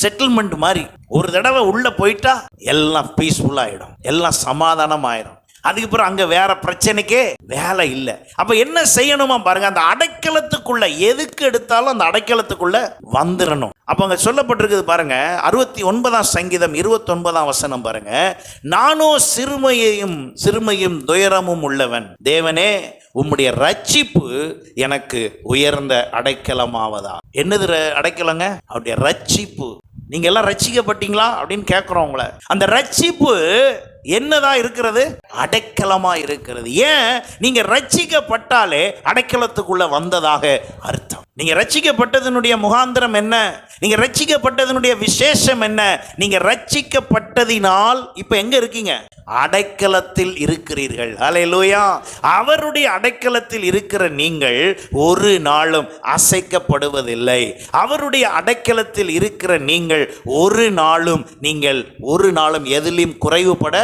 செட்டில்மெண்ட் மாதிரி. ஒரு தடவை உள்ள போயிட்டா எல்லாம் பீஸ்ஃபுல் ஆயிடும், எல்லாம் சமாதானம் ஆயிடும். அதுக்கப்புறம் அங்க வேற பிரச்சனைக்கே வேலை இல்லை. அப்ப என்ன செய்யணுமா பாருங்க, அந்த அடைக்கலத்துக்குள்ள எதுக்கு எடுத்தாலும் அந்த அடைக்கலத்துக்குள்ள வந்துடணும். அப்ப அங்க சொல்லப்பட்டிருக்குது பாருங்க, 69ஆம் சங்கீதம் 29ஆம் வசனம் பாருங்க, நானோ சிறுமையும் துயரமும் உள்ளவன், தேவனே உம்முடைய ரட்சிப்பு எனக்கு உயர்ந்த அடைக்கலமாவதா. என்னது அடைக்கலங்க? அவருடைய ரட்சிப்பு. நீங்க எல்லாம் ரட்சிக்கப்பட்டீங்களா அப்படின்னு கேட்கிறோம் உங்களை. அந்த ரட்சிப்பு என்னதா இருக்கிறது? அடைக்கலமா இருக்கிறது. ஏன்? நீங்க ரட்சிக்கப்பட்டாலே அடைக்கலத்துக்குள்ள வந்ததாக அர்த்தம். நீங்க ரட்சிக்கப்பட்டதனுடைய முகாந்திரம் என்ன? நீங்க ரட்சிக்கப்பட்டதனுடைய விசேஷம் என்ன? நீங்க ரட்சிக்கப்பட்டதினால் இப்ப எங்க இருக்கீங்க? அடைக்கலத்தில் இருக்கிறீர்கள். அல்லேலூயா. அவருடைய அடைக்கலத்தில் இருக்கிற நீங்கள் ஒரு நாளும் அசைக்கப்படுவதில்லை. அவருடைய அடைக்கலத்தில் இருக்கிற நீங்கள் ஒரு நாளும் எதிலும் குறைவுபட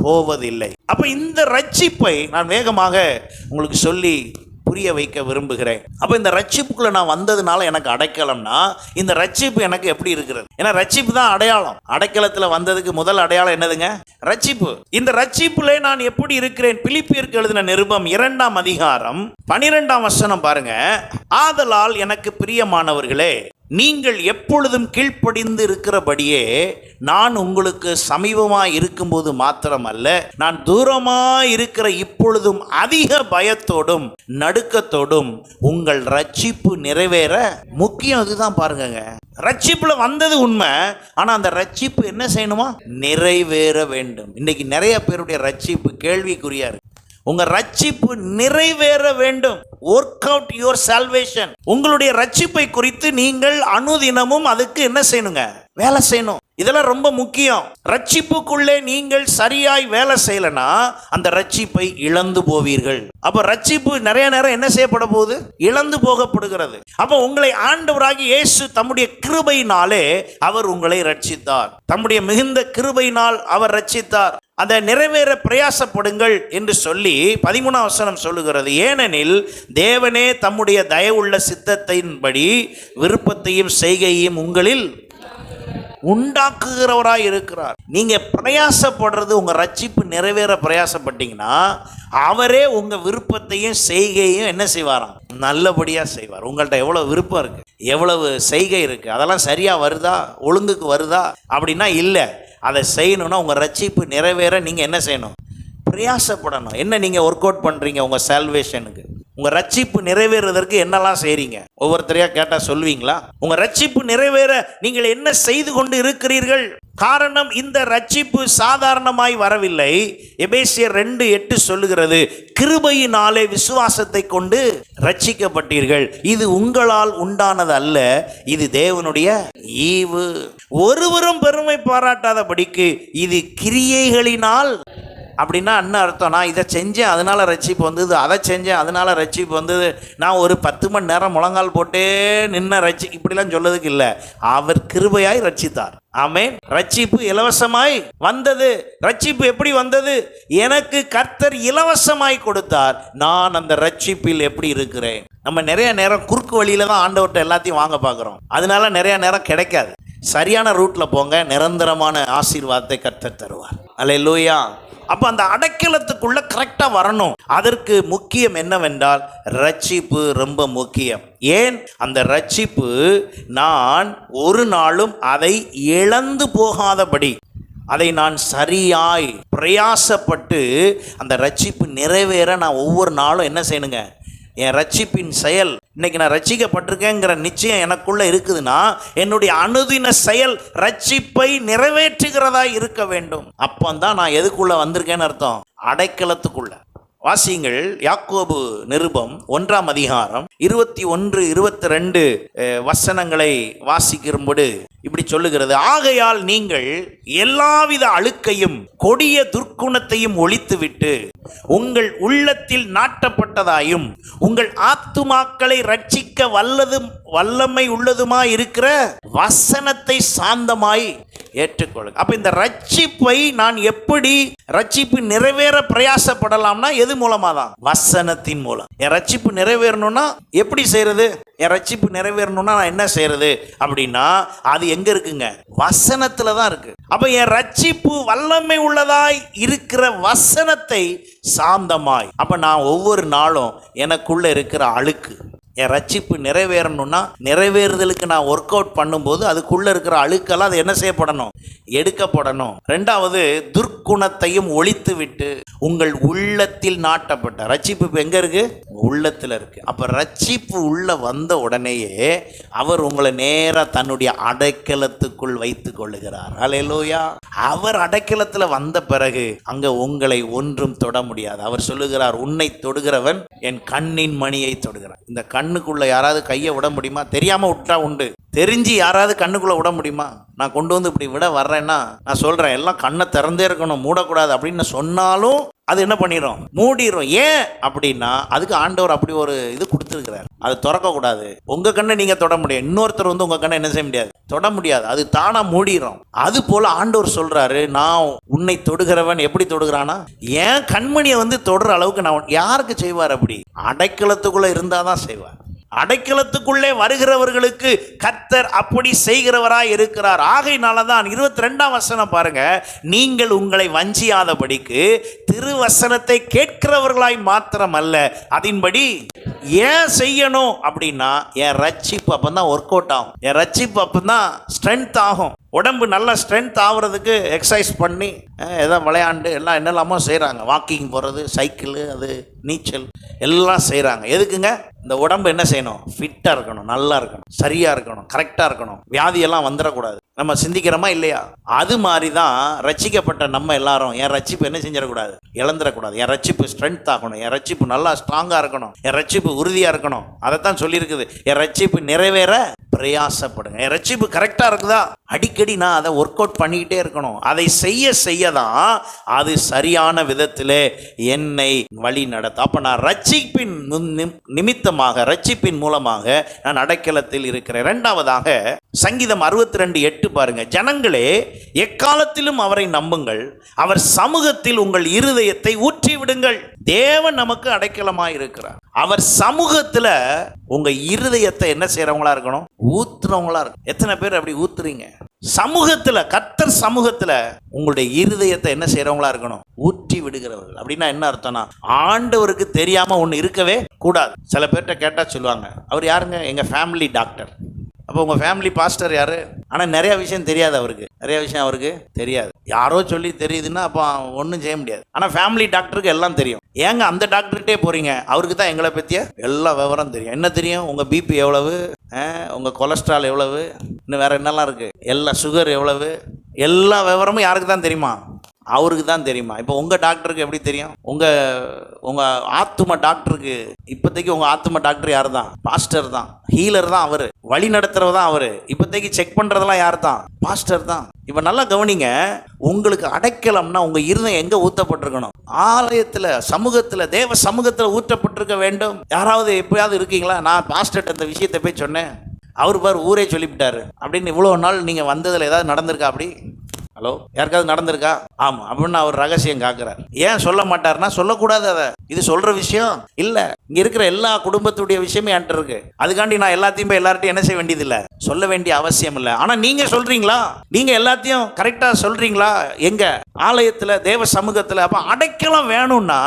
போவதில்லை. அப்ப இந்த ரட்சிப்பை நான் வேகமாக உங்களுக்கு சொல்லி புரிய வைக்க விரும்புகிறேன். அப்ப இந்த ரட்சிப்புக்குள்ள நான் வந்ததுனால எனக்கு அடைக்கலம்னா, இந்த ரட்சிப்பு எனக்கு எப்படி இருக்கிறது? ஏன்னா ரட்சிப்பு தான் அடையாளம். அடைக்கலத்துல வந்ததுக்கு முதல் அடையாளம் என்னதுங்க? ரட்சிப்பு. இந்த ரட்சிப்புல நான் எப்படி இருக்கிறேன்? பிலிப்பியருக்கு எழுதின நிருபம் 2ஆம் அதிகாரம் 12ஆம் வசனம் பாருங்க. ஆதலால் எனக்கு பிரியமானவர்களே, நீங்கள் எப்பொழுதும் கீழ்ப்படிந்து இருக்கிறபடியே நான் உங்களுக்கு சமீபமாய் இருக்கும்போது மாத்திரமல்ல, நான் தூரமாய் இருக்கிற இப்பொழுதும் அதிக பயத்தோடும் நடுக்கத்தோடும் உங்கள் ரட்சிப்பு நிறைவேற. முக்கியம் இதுதான் பாருங்க. ரட்சிப்புல வந்தது உண்மை, ஆனா அந்த ரட்சிப்பு என்ன செய்யணுமா? நிறைவேற வேண்டும். இன்னைக்கு நிறைய பேருடைய ரட்சிப்பு கேள்விக்குறியா இருக்கு. உங்க ரட்சிப்பு நிறைவேற வேண்டும். Work out your salvation. உங்களுடைய ரட்சிப்பை குறித்து நீங்கள் அனுதினமும் அதுக்கு என்ன செய்யணுங்க? வேலை செய்யணும். இதெல்லாம் ரொம்ப முக்கியம். ரட்சிப்புக்குள்ளே நீங்கள் சரியாய் வேலை செய்யலனா அந்த ரட்சிப்பை இழந்து போவீர்கள். அப்ப ரட்சிப்பு நிறைய நேரம் என்ன செய்யப்பட போகுது? இழந்து போகப்படுகிறது. அப்ப உங்களை ஆண்டவராகிய இயேசு தம்முடைய கிருபையினாலே அவர் உங்களை ரட்சித்தார். தம்முடைய மிகுந்த கிருபையினால் அவர் ரட்சித்தார். அதை நிறைவேற பிரயாசப்படுங்கள் என்று சொல்லி 13ஆம் வசனம் சொல்லுகிறது, ஏனெனில் தேவனே தம்முடைய தயவுள்ள சித்தத்தின்படி விருப்பத்தையும் செய்கையையும் உங்களில் உண்டாக்குகிறவராய் இருக்கிறார். நீங்க பிரயாசப்படுறது, உங்க ரட்சிப்பு நிறைவேற பிரயாசப்பட்டீங்கன்னா அவரே உங்க விருப்பத்தையும் செய்கையும் என்ன செய்வாராம்? நல்லபடியா செய்வார். உங்கள்கிட்ட எவ்வளவு விருப்பம் இருக்கு, எவ்வளவு செய்கை இருக்கு, அதெல்லாம் சரியா வருதா, ஒழுங்குக்கு வருதா அப்படின்னா இல்லை. அதை செய்யணும்னா உங்க ரட்சிப்பு நிறைவேற நீங்க என்ன செய்யணும்? பிரயாசப்படணும். என்ன நீங்க ஒர்க் அவுட் பண்றீங்க உங்க சால்வேஷனுக்கு? உங்க ரட்சிப்பு நிறைவேறுவதற்கு என்னெல்லாம் செய்றீங்க? ஒவ்வொருத்தரையா கேட்டா சொல்வீங்களா? உங்க ரட்சிப்பு நிறைவேற நீங்கள் என்ன செய்து கொண்டு இருக்கிறீர்கள்? காரணம், இந்த ரட்சிப்பு சாதாரணமாய் வரவில்லை. எபேசியர் 2:8 சொல்லுகிறது, கிருபையினாலே விசுவாசத்தை கொண்டு ரட்சிக்கப்பட்டீர்கள். இது உங்களால் உண்டானது அல்ல, இது தேவனுடைய ஈவு. ஒருவரும் பெருமை பாராட்டாதபடிக்கு இது கிரியைகளினால். அப்படின்னா என்ன அர்த்தம்? நான் இதை செஞ்சேன் அதனால ரட்சிப்பு வந்தது, அதை செஞ்சேன் அதனால ரட்சிப்பு வந்தது, நான் ஒரு 10 மணி நேரம் முழங்கால் போட்டே நின்ன இப்படிலாம் சொல்லதுக்கு இல்லை. அவர் கிருபையாய் ரட்சித்தார். ஆமென். ரட்சிப்பு இலவசமாய் வந்தது. ரட்சிப்பு எப்படி வந்தது? எனக்கு கர்த்தர் இலவசமாய் கொடுத்தார். நான் அந்த ரட்சிப்பில் எப்படி இருக்கிறேன்? நம்ம நிறைய நேரம் குறுக்கு வழியில தான் ஆண்டவர்கிட்ட எல்லாத்தையும் வாங்க பார்க்குறோம். அதனால நிறைய நேரம் கிடைக்காது. சரியான ரூட்ல போங்க, நிரந்தரமான ஆசீர்வாதத்தை கர்த்தர் தருவார். அல்லேலூயா. அப்போ அந்த அடைக்கலத்துக்குள்ள கரெக்டாக வரணும். அதற்கு முக்கியம் என்னவென்றால் ரட்சிப்பு ரொம்ப முக்கியம். ஏன்? அந்த ரட்சிப்பு நான் ஒரு நாளும் அதை இழந்து போகாதபடி, அதை நான் சரியாய் பிரயாசப்பட்டு அந்த ரட்சிப்பு நிறைவேற நான் ஒவ்வொரு நாளும் என்ன செய்யணுங்க? என் ரட்சிப்பின் செயல், இன்னைக்கு நான் ரட்சிக்கப்பட்டிருக்கேங்கிற நிச்சயம் எனக்குள்ள இருக்குதுன்னா என்னுடைய அனுதின செயல் ரட்சிப்பை நிறைவேற்றுகிறதா இருக்க வேண்டும். அப்பந்தான் நான் எதுக்குள்ள வந்திருக்கேன்னு அர்த்தம், அடைக்கலத்துக்குள்ள. வாசியுங்கள் யாக்கோபு நிருபம் 1ஆம் அதிகாரம் 21, 22 வசனங்களை வாசிக்கும்போது இப்படி சொல்லுகிறது. ஆகையால் நீங்கள் எல்லாவித அழுக்கையும் கொடிய துர்க்குணத்தையும் ஒழித்துவிட்டு உங்கள் உள்ளத்தில் நாட்டப்பட்டதாயும் உங்கள் ஆத்துமாக்களை ரட்சிக்க வல்லமை உள்ளதுமாய் இருக்கிற வசனத்தை சாந்தமாய் ஏற்றுக்கொள்ளுங்க. அப்ப இந்த ரட்சிப்பை நான் எப்படி ரட்சிப்பு நிறைவேற பிரயாசப்படலாம்னா எது மூலமா தான்? வசனத்தின் மூலம். என் ரட்சிப்பு நிறைவேறணும்னா எப்படி செய்யறது? என் ரட்சிப்பு நிறைவேறணும்னா நான் என்ன செய்யறது அப்படின்னா அது எங்க இருக்குங்க? வசனத்துல தான் இருக்கு. அப்ப என் ரட்சிப்பு வல்லமை உள்ளதாய் இருக்கிற வசனத்தை சாந்தமாய். அப்ப நான் ஒவ்வொரு நாளும் எனக்குள்ள இருக்கிற அழுக்கு, என் ரட்சிப்பு நிறைவேறணும்னா நிறைவேறுதலுக்கு நான் ஒர்க் அவுட் பண்ணும்போது அதுக்குள்ள இருக்கிற அழுக்கெல்லாம் அது என்ன செய்யப்படணும்? எடுக்கப்படணும். ரெண்டாவது, துர்க்குணத்தையும் ஒழித்து விட்டு உங்கள் உள்ளத்தில் நாட்டப்பட்ட ரட்சிப்பு இப்போ எங்க இருக்கு? உள்ளத்தில் இருக்கு. அப்ப ரட்சிப்பு உள்ள வந்த உடனேயே அவர் உங்களை நேரா தன்னுடைய அடைக்கலத்துக்குள் வைத்துக் கொள்ளுகிறார். அல்லேலூயா. அவர் அடைக்கலத்துல வந்த பிறகு அங்க உங்களை ஒன்றும் தொட முடியாது. அவர் சொல்லுகிறார், உன்னை தொடுகிறவன் என் கண்ணின் மணியை தொடுகிறான். இந்த கண்ணுக்குள்ள யாராவது கையை விட முடியுமா? தெரியாம விட்டா உண்டு, தெரிஞ்சு யாராவது கண்ணுக்குள்ள விட முடியுமா? நான் கொண்டு வந்து இப்படி விட வர்றேன்னா நான் சொல்றேன் எல்லாம் கண்ணை திறந்தே இருக்கணும், மூடக்கூடாது அப்படின்னு சொன்னாலும் அது என்ன பண்ணிடும்? மூடிடும். ஏன் அப்படின்னா அதுக்கு ஆண்டவர் அப்படி ஒரு இது கொடுத்துருக்கிறார். அது திறக்கக்கூடாது. உங்க கண்ணை நீங்க தொட முடியும், இன்னொருத்தர் வந்து உங்க கண்ணை என்ன செய்ய முடியாது? தொட முடியாது. அது தானா மூடிடும். அது போல ஆண்டவர் சொல்றாரு, நான் உன்னை தொடுகிறவன் எப்படி தொடுகிறானா? ஏன் கண்மணியை வந்து தொடுற அளவுக்கு நான் யாருக்கு செய்வார்? அப்படி அடைக்கலத்துக்குள்ள இருந்தாதான் செய்வார். அடைக்கலத்துக்குள்ளே வருகிறவர்களுக்கு கர்த்தர் அப்படி செய்கிறவராய் இருக்கிறார். ஆகையினாலதான் 22ஆம் வசனம் பாருங்க, நீங்கள் உங்களை வஞ்சியாதபடிக்கு திருவசனத்தை கேட்கிறவர்களாய் மாத்திரம் அல்ல அதின்படி ஏன் செய்யணும் அப்படின்னா என் ரட்சிப்பு அப்பதான் ஒர்க் அவுட் ஆகும். என் ரட்சிப்பு அப்பதான் ஸ்ட்ரென்த் ஆகும். உடம்பு நல்லா ஸ்ட்ரென்த் ஆகுறதுக்கு எக்ஸசைஸ் பண்ணி ஏதோ விளையாண்டு எல்லாம் என்னெல்லாமோ செய்கிறாங்க. வாக்கிங் போகிறது, சைக்கிள், அது நீச்சல் எல்லாம் செய்கிறாங்க. எதுக்குங்க? இந்த உடம்பு என்ன செய்யணும்? ஃபிட்டாக இருக்கணும், நல்லா இருக்கணும், சரியாக இருக்கணும், கரெக்டாக இருக்கணும், வியாதியெல்லாம் வந்துடக்கூடாது. நம்ம சிந்திக்கிறோமா இல்லையா? அது மாதிரி தான் ரட்சிக்கப்பட்ட நம்ம எல்லாரும் என் ரட்சிப்பு என்ன செஞ்சிடக்கூடாது? இழந்துடக்கூடாது. என் ரட்சிப்பு ஸ்ட்ரென்த் ஆகணும், என் ரட்சிப்பு நல்லா ஸ்ட்ராங்காக இருக்கணும், என் ரட்சிப்பு உறுதியாக இருக்கணும். அதைத்தான் சொல்லியிருக்குது, என் ரட்சிப்பு நிறைவேற பிரயாசப்படுங்க. என் ரட்சிப்பு கரெக்டாக இருக்குதா? அடிக்கடி நான் அதை ஒர்க் அவுட் பண்ணிக்கிட்டே இருக்கணும். அதை செய்ய தான் அது சரியான விதத்தில் என்னை வழி நடத்தும். அப்போ நான் ரட்சிப்பின் நிமித்தமாக, ரட்சிப்பின் மூலமாக நான் அடைக்கலத்தில் இருக்கிறேன். இரண்டாவதாக சங்கீதம் 62:8 பாருங்க. ஜனங்களே, எக்காலத்திலும் அவரை நம்புங்கள், அவர் சமூகத்தில் உங்கள் இருதயத்தை ஊற்றி விடுங்கள். தேவன் நமக்கு அடைக்கலமாய் இருக்கிறார். அவர் சமூகத்துல உங்க இருதயத்தை என்ன செய்யறவங்களா இருக்கணும்? ஊத்துறவங்களா இருக்கணும். எத்தனை பேர் அப்படி ஊத்துறீங்க? சமூகத்துல, கர்த்தர் சமூகத்துல உங்களுடைய இருதயத்தை என்ன செய்யறவங்களா இருக்கணும்? ஊற்றி விடுகிறவர்கள். அப்படின்னா என்ன அர்த்தம்னா, ஆண்டவருக்கு தெரியாம ஒண்ணு இருக்கவே கூடாது. சில பேர்கிட்ட கேட்டா சொல்லுவாங்க, அவர் யாருங்க? எங்க ஃபேமிலி டாக்டர். அப்போ உங்கள் ஃபேமிலி பாஸ்டர் யார்? ஆனால் நிறையா விஷயம் தெரியாது அவருக்கு, நிறைய விஷயம் அவருக்கு தெரியாது. யாரோ சொல்லி தெரியுதுன்னா அப்போ ஒன்றும் செய்ய முடியாது. ஆனால் ஃபேமிலி டாக்டருக்கு எல்லாம் தெரியும். ஏங்க அந்த டாக்டர்கிட்டே போகிறீங்க? அவருக்கு தான் எங்களை பற்றிய எல்லா விவரம் தெரியும். என்ன தெரியும்? உங்கள் பிபி எவ்வளவு, உங்கள் கொலஸ்ட்ரால் எவ்வளவு, இன்னும் வேறு என்னெல்லாம் இருக்குது, எல்லா சுகர் எவ்வளவு, எல்லா விவரமும் யாருக்கு தான் தெரியுமா? அவருக்கு தான் தெரியுமா? இப்போ உங்கள் டாக்டருக்கு எப்படி தெரியும்? உங்கள் ஆத்தும டாக்டருக்கு இப்போதைக்கு உங்கள் ஆத்தும டாக்டர் யார் தான்? பாஸ்டர் தான். ஹீலர் தான் அவர். வழி நடத்துறவர் தான் அவர். இப்போதைக்கு செக் பண்ணுறதெல்லாம் யார் தான்? பாஸ்டர் தான். இப்போ நல்லா கவனிங்க, உங்களுக்கு அடைக்கலம்னா உங்கள் இருதயம் எங்கே ஊற்றப்பட்டிருக்கணும்? ஆலயத்தில், சமூகத்தில், தேவ சமூகத்தில் ஊற்றப்பட்டிருக்க வேண்டும். யாராவது எப்பயாவது இருக்கீங்களா? நான் பாஸ்டர்கிட்ட இந்த விஷயத்தை போய் சொன்னேன், அவர் பார் ஊரே சொல்லிவிட்டாரு அப்படின்னு இவ்வளோ நாள் நீங்கள் வந்ததில் ஏதாவது நடந்திருக்கா? அப்படி ஹலோ, யாருக்காவது நடந்திருக்கா? ஆமா. அப்படின்னு அவர் ரகசியம் காக்குறார். ஏன் சொல்ல மாட்டாருன்னா, சொல்லக்கூடாது. அதை இது சொல்ற விஷயம் இல்ல. இங்க இருக்கிற எல்லா குடும்பத்துடைய விஷயமே என்கிட்ட இருக்கு. அதுக்காண்டி நான் எல்லாத்தையும் எல்லார்ட்டையும் என்ன செய்ய வேண்டியது இல்ல, சொல்ல வேண்டிய அவசியம் இல்லை. ஆனா நீங்க சொல்றீங்களா? நீங்க எல்லாத்தையும் கரெக்டா சொல்றீங்களா? எங்க ஆலயத்துல, தேவ சமூகத்துல. அப்ப அடைக்கலம் வேணும்னா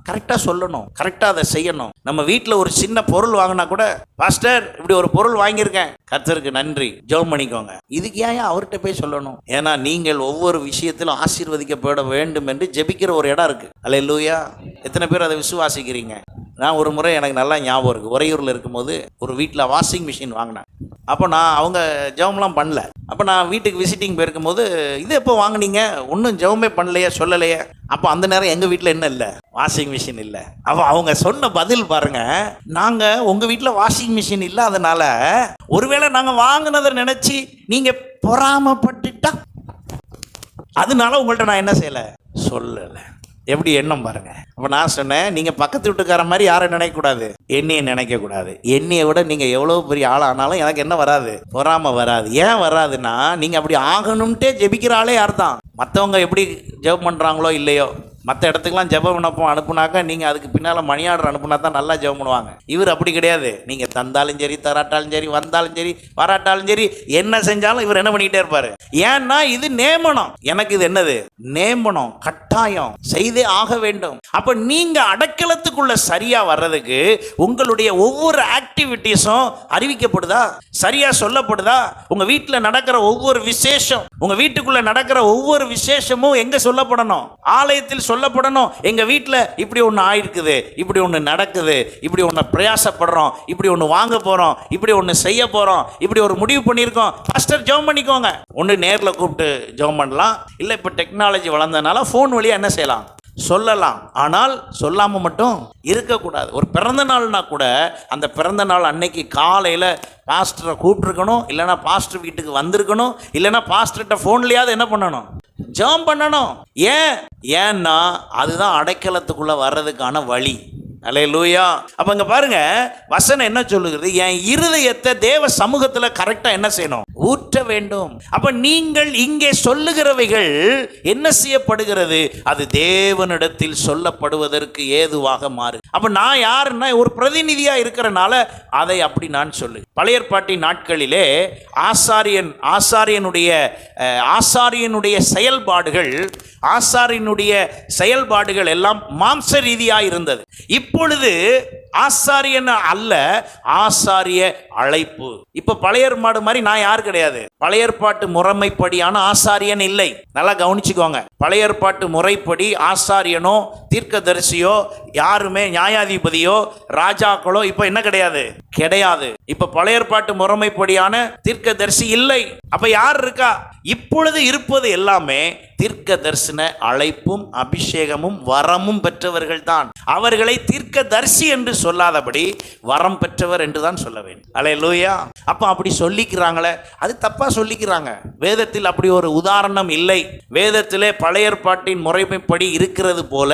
கரெக்டாக சொல்லணும், கரெக்டாக அதை செய்யணும். நம்ம வீட்டில் ஒரு சின்ன பொருள் வாங்கினா கூட, பாஸ்டர் இப்படி ஒரு பொருள் வாங்கியிருக்கேன், கர்த்தருக்கு நன்றி, ஜெபம் பண்ணிக்கோங்க. இதுக்கு ஏன் அவர்கிட்ட போய் சொல்லணும்? ஏன்னா நீங்கள் ஒவ்வொரு விஷயத்திலும் ஆசீர்வதிக்கப்பட வேண்டும் என்று ஜெபிக்கிற ஒரு இடம் இருக்கு. அல்லேலூயா. எத்தனை பேர் அதை விசுவாசிக்கிறீங்க? நான் ஒரு முறை எனக்கு நல்லா ஞாபகம் இருக்குது. உறையூரில் இருக்கும்போது ஒரு வீட்டில் வாஷிங் மிஷின் வாங்கினேன். அப்போ நான் அவங்க ஜெபம்லாம் பண்ணல. அப்போ நான் வீட்டுக்கு விசிட்டிங் போயிருக்கும்போது, இது எப்போ வாங்கினீங்க, ஒன்றும் ஜெபமே பண்ணலையே, சொல்லலையே. அப்போ அந்த நேரம் எங்கள் வீட்டில் என்ன இல்லை, வாஷிங் மிஷின் இல்லை. அப்போ அவங்க சொன்ன பதில் பாருங்க, நாங்கள் உங்கள் வீட்டில் வாஷிங் மிஷின் இல்லாதனால ஒருவேளை நாங்கள் வாங்கினதை நினச்சி நீங்கள் பொறாமப்பட்டுட்டா, அதனால உங்கள்கிட்ட நான் என்ன செய்யலை, சொல்லலை. எப்படி எண்ணம் பாருங்க. அப்போ நான் சொன்னேன், நீங்கள் பக்கத்து வீட்டுக்கார மாதிரி யாரை நினைக்கக்கூடாது, என்னையை நினைக்கக்கூடாது. என்னையை விட நீங்கள் எவ்வளோ பெரிய ஆளானாலும் எனக்கு என்ன வராது, பொறாமை வராது. ஏன் வராதுன்னா, நீங்கள் அப்படி ஆகணும்ட்டே ஜெபிக்கிற ஆளே யார் தான். மற்றவங்க எப்படி ஜெபம் பண்ணுறாங்களோ இல்லையோ, மற்ற இடத்துக்குலாம் ஜெபம் விண்ணப்பம் அனுப்புனாக்கா நீங்கள் அதுக்கு பின்னால் மணி ஆர்டர் அனுப்புனா தான் நல்லா ஜெபம் பண்ணுவாங்க. இவர் அப்படி கிடையாது. நீங்கள் தந்தாலும் சரி, தராட்டாலும் சரி, வந்தாலும் சரி, வராட்டாலும் சரி, என்ன செஞ்சாலும் இவர் என்ன பண்ணிக்கிட்டே இருப்பார். ஏன்னா இது நேமனம். எனக்கு இது என்னது, நேமனம், கட்டாயம், செய்தே ஆக வேண்டும். அப்போ நீங்கள் அடைக்கலத்துக்குள்ள சரியாக வர்றதுக்கு உங்களுடைய ஒவ்வொரு ஆக்டிவிட்டீஸும் அறிவிக்கப்படுதா, சரியாக சொல்லப்படுதா? உங்கள் வீட்டில் நடக்கிற ஒவ்வொரு விசேஷம், உங்கள் வீட்டுக்குள்ளே நடக்கிற ஒவ்வொரு விசேஷமும் எங்கே சொல்லப்படணும்? ஆலயத்தில் சொல்லப்படணும். எங்க வீட்டில் இப்படி ஒன்று ஆயிருக்குது, இப்படி ஒன்று நடக்குது, இப்படி ஒன்று பிரயாசப்படுறோம், இப்படி ஒன்று வாங்க போறோம், இப்படி ஒன்று செய்ய போறோம், இப்படி ஒரு முடிவு பண்ணியிருக்கோம். பாஸ்டர் ஜெபம் பண்ணிக்கோங்க. ஒன்று நேரில் கூப்பிட்டு ஜெபம் பண்ணலாம், இல்லை இப்போ டெக்னாலஜி வளர்ந்ததுனால ஃபோன் வழியாக என்ன செய்யலாம், சொல்லலாம். ஆனால் சொல்லாமல் மட்டும் இருக்கக்கூடாது. ஒரு பிறந்த நாள்னா கூட அந்த பிறந்த நாள் அன்னைக்கு காலையில் பாஸ்டரை கூப்பிட்டுருக்கணும், இல்லைன்னா பாஸ்டர் வீட்டுக்கு வந்திருக்கணும், இல்லைன்னா பாஸ்டர்கிட்ட ஃபோன்லையாவது என்ன பண்ணணும், ஜெபம் பண்ணணும். ஏன்னா அதுதான் அடைக்கலத்துக்குள்ள வர்றதுக்கான வழி. அல்லேலூயா. அப்ப இங்க பாருங்க, வசனம் என்ன சொல்லுகிறது, என் இருதயத்தை தேவ சமூகத்துல கரெக்டா என்ன செய்யணும், ஊற்ற வேண்டும். அப்ப நீங்கள் இங்கே சொல்லுகிறவைகள் என்ன செய்யப்படுகிறது, அது தேவனிடத்தில் சொல்லப்படுவதற்கு ஏதுவாக மாறு. அப்ப நான் யாருன்னா ஒரு பிரதிநிதியா இருக்கிறனால அதை அப்படி நான் சொல்லு. பழைய ஏற்பாட்டின் நாட்களிலே ஆசாரியனுடைய செயல்பாடுகள் எல்லாம் மாம்ச ரீதியாக இருந்தது. இப்பொழுது ஆசாரியன் அல்ல, ஆசாரிய அழைப்பு. இப்ப பழைய ஏற்பாடு மாதிரி நான் யார் கிடையாது. பழைய ஏற்பாட்டு முறைமைப்படியான ஆசாரியன் இல்லை. நல்லா கவனிச்சுக்கோங்க. பழைய ஏற்பாட்டு முறைப்படி ஆசாரியனோ தீர்க்கதரிசியோ யாருமே, நியாயாதிபதியோ ராஜாக்களோ இப்ப என்ன கிடையாது. இப்ப பழைய ஏற்பாட்டு முறைமைப்படியான தீர்க்கதரிசி இல்லை. அப்ப யார் இருக்கா? இப்பொழுது இருப்பது எல்லாமே தீர்க்க தரிசன அழைப்பும் அபிஷேகமும் வரமும் பெற்றவர்கள் தான். அவர்களை தீர்க்கதரிசி என்று சொல்லாதபடி வரம் பெற்றவர் என்று தான் சொல்ல வேண்டும். அல்லேலூயா. அப்ப அப்படி சொல்லிக்கிறாங்களே, அது தப்பா சொல்லிக்கிறாங்க. வேதத்தில் அப்படி ஒரு உதாரணம் இல்லை. வேதத்திலே பழைய ஏற்பாட்டின் முறைமைப்படி இருக்கிறது போல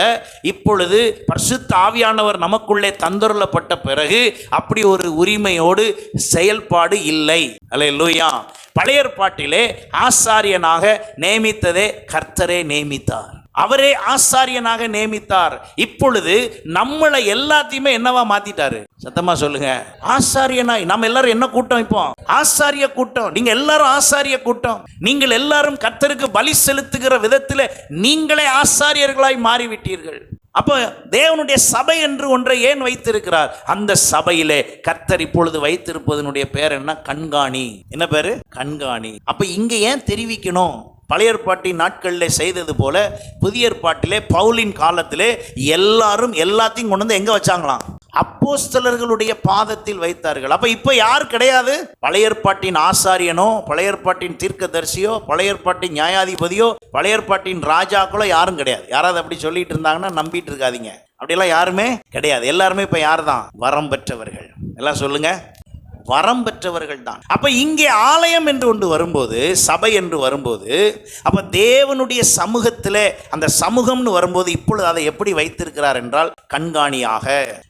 இப்பொழுது பரிசுத்த ஆவியானவர் நமக்குள்ளே தந்தருளப்பட்ட பிறகு அப்படி ஒரு உரிமையோடு செயல்பாடு இல்லை. அல்லேலூயா. பழைய ஏற்பாட்டிலே ஆசாரியனாக நியமித்ததே கர்த்தரே நியமித்தார். அவரே ஆசாரியனாக நியமித்தார். இப்பொழுது நம்மளை எல்லாத்தையுமே என்னவா மாத்திட்டாரு? சத்தமா சொல்லுங்க. ஆசாரியனாய். நம்ம எல்லாரும் என்ன கூட்டம்? இப்போ ஆசாரிய கூட்டம். நீங்க எல்லாரும் ஆசாரிய கூட்டம். நீங்கள் எல்லாரும் கர்த்தருக்கு பலி செலுத்துகிற விதத்தில் நீங்களே ஆசாரியர்களாய் மாறிவிட்டீர்கள். அப்போ தேவனுடைய சபை என்று ஒன்றை ஏன் வைத்திருக்கிறார்? அந்த சபையிலே கர்த்தர் இப்பொழுது வைத்திருப்பதனுடைய பேர் என்ன? கண்காணி. என்ன பேரு? கண்காணி. அப்ப இங்க ஏன் தெரிவிக்கணும்? பழைய ஏற்பாட்டின் நாட்களில் செய்தது போல புதிய ஏற்பாட்டிலே பவுலின் காலத்திலே எல்லாரும் எல்லாத்தையும் கொண்டு வந்து எங்க வச்சாங்களாம்? அப்போஸ்தலர்களுடைய பாதத்தில் வைத்தார்கள். அப்ப இப்ப யார் கிடையாது? பழைய ஏற்பாட்டின் ஆசாரியனோ, பழைய ஏற்பாட்டின் தீர்க்கதரிசியோ, பழைய ஏற்பாட்டின் நியாயாதிபதியோ, பழைய ஏற்பாட்டின் ராஜாக்களோ யாரும் கிடையாது. யாராவது அப்படி சொல்லிட்டு இருந்தாங்கன்னா நம்பிட்டு இருக்காதீங்க. அப்படியெல்லாம் யாருமே கிடையாது. எல்லாருமே இப்ப யார் தான்? வரம் பெற்றவர்கள். எல்லாம் சொல்லுங்க, வரம் பெற்றவர்கள் தான். அப்ப இங்கே ஆலயம் என்று ஒன்று வரும்போது, சபை என்று வரும்போது, அப்ப தேவனுடைய சமூகத்திலே அந்த சமூகம்னு வரும்போது இப்பொழுது அதை எப்படி வைத்திருக்கிறார் என்றால் கண்காணியாக,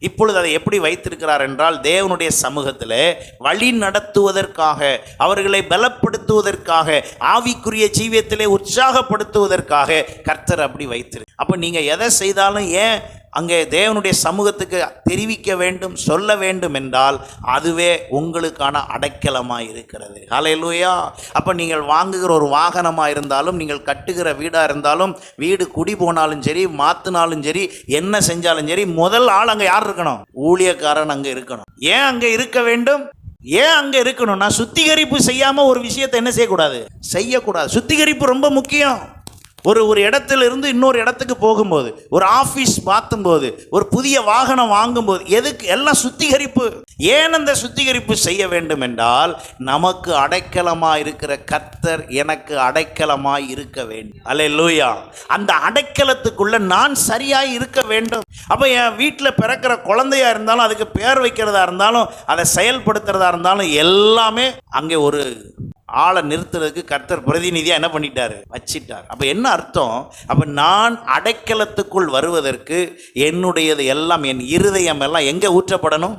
இப்பொழுது அதை எப்படி வைத்திருக்கிறார் என்றால் தேவனுடைய சமூகத்திலே வழி நடத்துவதற்காக, அவர்களை பலப்படுத்துவதற்காக, ஆவிக்குரிய ஜீவியத்திலே உற்சாகப்படுத்துவதற்காக கர்த்தர் அப்படி வைத்திரு. அப்ப நீங்க எதை செய்தாலும் ஏன் அங்கே தேவனுடைய சமூகத்துக்கு தெரிவிக்க வேண்டும், சொல்ல வேண்டும் என்றால் அதுவே உங்களுக்கான அடைக்கலமாக இருக்கிறது. ஹல்லேலூயா. அப்போ நீங்கள் வாங்குகிற ஒரு வாகனமாக இருந்தாலும், நீங்கள் கட்டுகிற வீடாக இருந்தாலும், வீடு குடி போனாலும் சரி, மாற்றினாலும் சரி, என்ன செஞ்சாலும் சரி, முதல் ஆள் அங்கே யார் இருக்கணும்? ஊழியக்காரன் அங்கே இருக்கணும். ஏன் அங்கே இருக்க வேண்டும்? ஏன் அங்கே இருக்கணும்னா சுத்திகரிப்பு செய்யாமல் ஒரு விஷயத்தை என்ன செய்யக்கூடாது? செய்யக்கூடாது. சுத்திகரிப்பு ரொம்ப முக்கியம். ஒரு இடத்துல இருந்து இன்னொரு இடத்துக்கு போகும்போது, ஒரு ஆஃபீஸ் பார்க்கும்போது, ஒரு புதிய வாகனம் வாங்கும்போது, எதுக்கு? எல்லாம் சுத்திகரிப்பு. ஏன் அந்த சுத்திகரிப்பு செய்ய வேண்டும் என்றால் நமக்கு அடைக்கலமாக இருக்கிற கர்த்தர் எனக்கு அடைக்கலமாய் இருக்க வேண்டும். அல்லேலூயா. அந்த அடைக்கலத்துக்குள்ள நான் சரியாய் இருக்க வேண்டும். அப்போ என் வீட்டில் பிறக்கிற குழந்தையா இருந்தாலும், அதுக்கு பேர் வைக்கிறதா இருந்தாலும், அதை செயல்படுத்துறதா இருந்தாலும், எல்லாமே அங்கே ஒரு ஆளை நிறுத்துறதுக்கு கர்த்தர் பிரதிநிதியாக என்ன பண்ணிட்டாரு? வச்சிட்டார். அப்போ என்ன அர்த்தம்? அப்போ நான் அடைக்கலத்துக்குள் வருவதற்கு என்னுடையது எல்லாம், என் இருதயம் எல்லாம் எங்கே ஊற்றப்படணும்?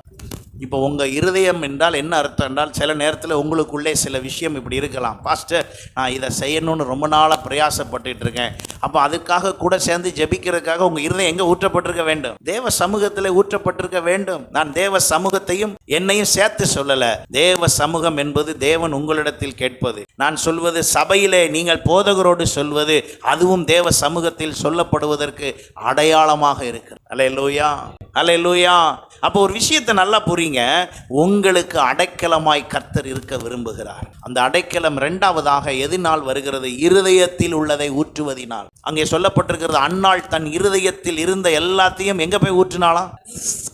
இப்போ உங்கள் இருதயம் என்றால் என்ன அர்த்தம் என்றால், சில நேரத்தில் உங்களுக்குள்ளே சில விஷயம் இப்படி இருக்கலாம். பாஸ்டர், நான் இதை செய்யணும்னு ரொம்ப நாளாக பிரயாசப்பட்டுட்டு இருக்கேன். அப்போ அதுக்காக கூட சேர்ந்து ஜெபிக்கிறதுக்காக உங்கள் இருதயம் எங்கே ஊற்றப்பட்டிருக்க வேண்டும்? தேவ சமூகத்தில் ஊற்றப்பட்டிருக்க வேண்டும். நான் தேவ சமூகத்தையும் என்னையும் சேர்த்து சொல்லலை. தேவ சமூகம் என்பது தேவன் உங்களிடத்தில் கேட்பது. நான் சொல்வது சபையிலே நீங்கள் போதகரோடு சொல்வது, அதுவும் தேவ சமூகத்தில் சொல்லப்படுவதற்கு அடையாளமாக இருக்கு. அல்லேலூயா, அல்லேலூயா. அப்போ ஒரு விஷயத்தை நல்லா புரியுங்க. உங்களுக்கு அடைக்கலமாய் கர்த்தர் இருக்க விரும்புகிறார். அந்த அடைக்கலம் இரண்டாவதாக எதினால் வருகிறது? இருதயத்தில் உள்ளதை ஊற்றுவதினால். அங்கே சொல்லப்பட்டிருக்கிறது, அன்னாள் தன் இருதயத்தில் இருந்த எல்லாத்தையும் எங்க போய் ஊற்றினாளாம்?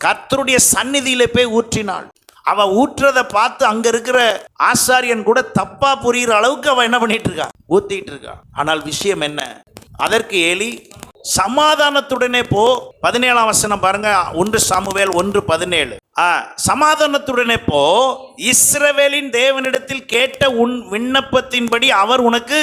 கர்த்தருடைய சந்நிதியில போய் ஊற்றினாள். அவ ஊற்றதை பார்த்து அங்க இருக்கிற ஆசாரியன் கூட தப்பா புரிகிற அளவுக்கு அவ என்ன பண்ணிட்டு இருக்கா? ஊத்திட்டு இருக்கா. ஆனால் விஷயம் என்ன? அதற்கு ஏலி, சமாதானத்துடனே போ. 17ஆம் வசனம் பாருங்க, 1 சாமுவேல் 1:17. சமாதானத்துடனே போ, இஸ்ரவேலின் தேவனிடத்தில் கேட்ட உன் விண்ணப்பத்தின்படி அவர் உனக்கு.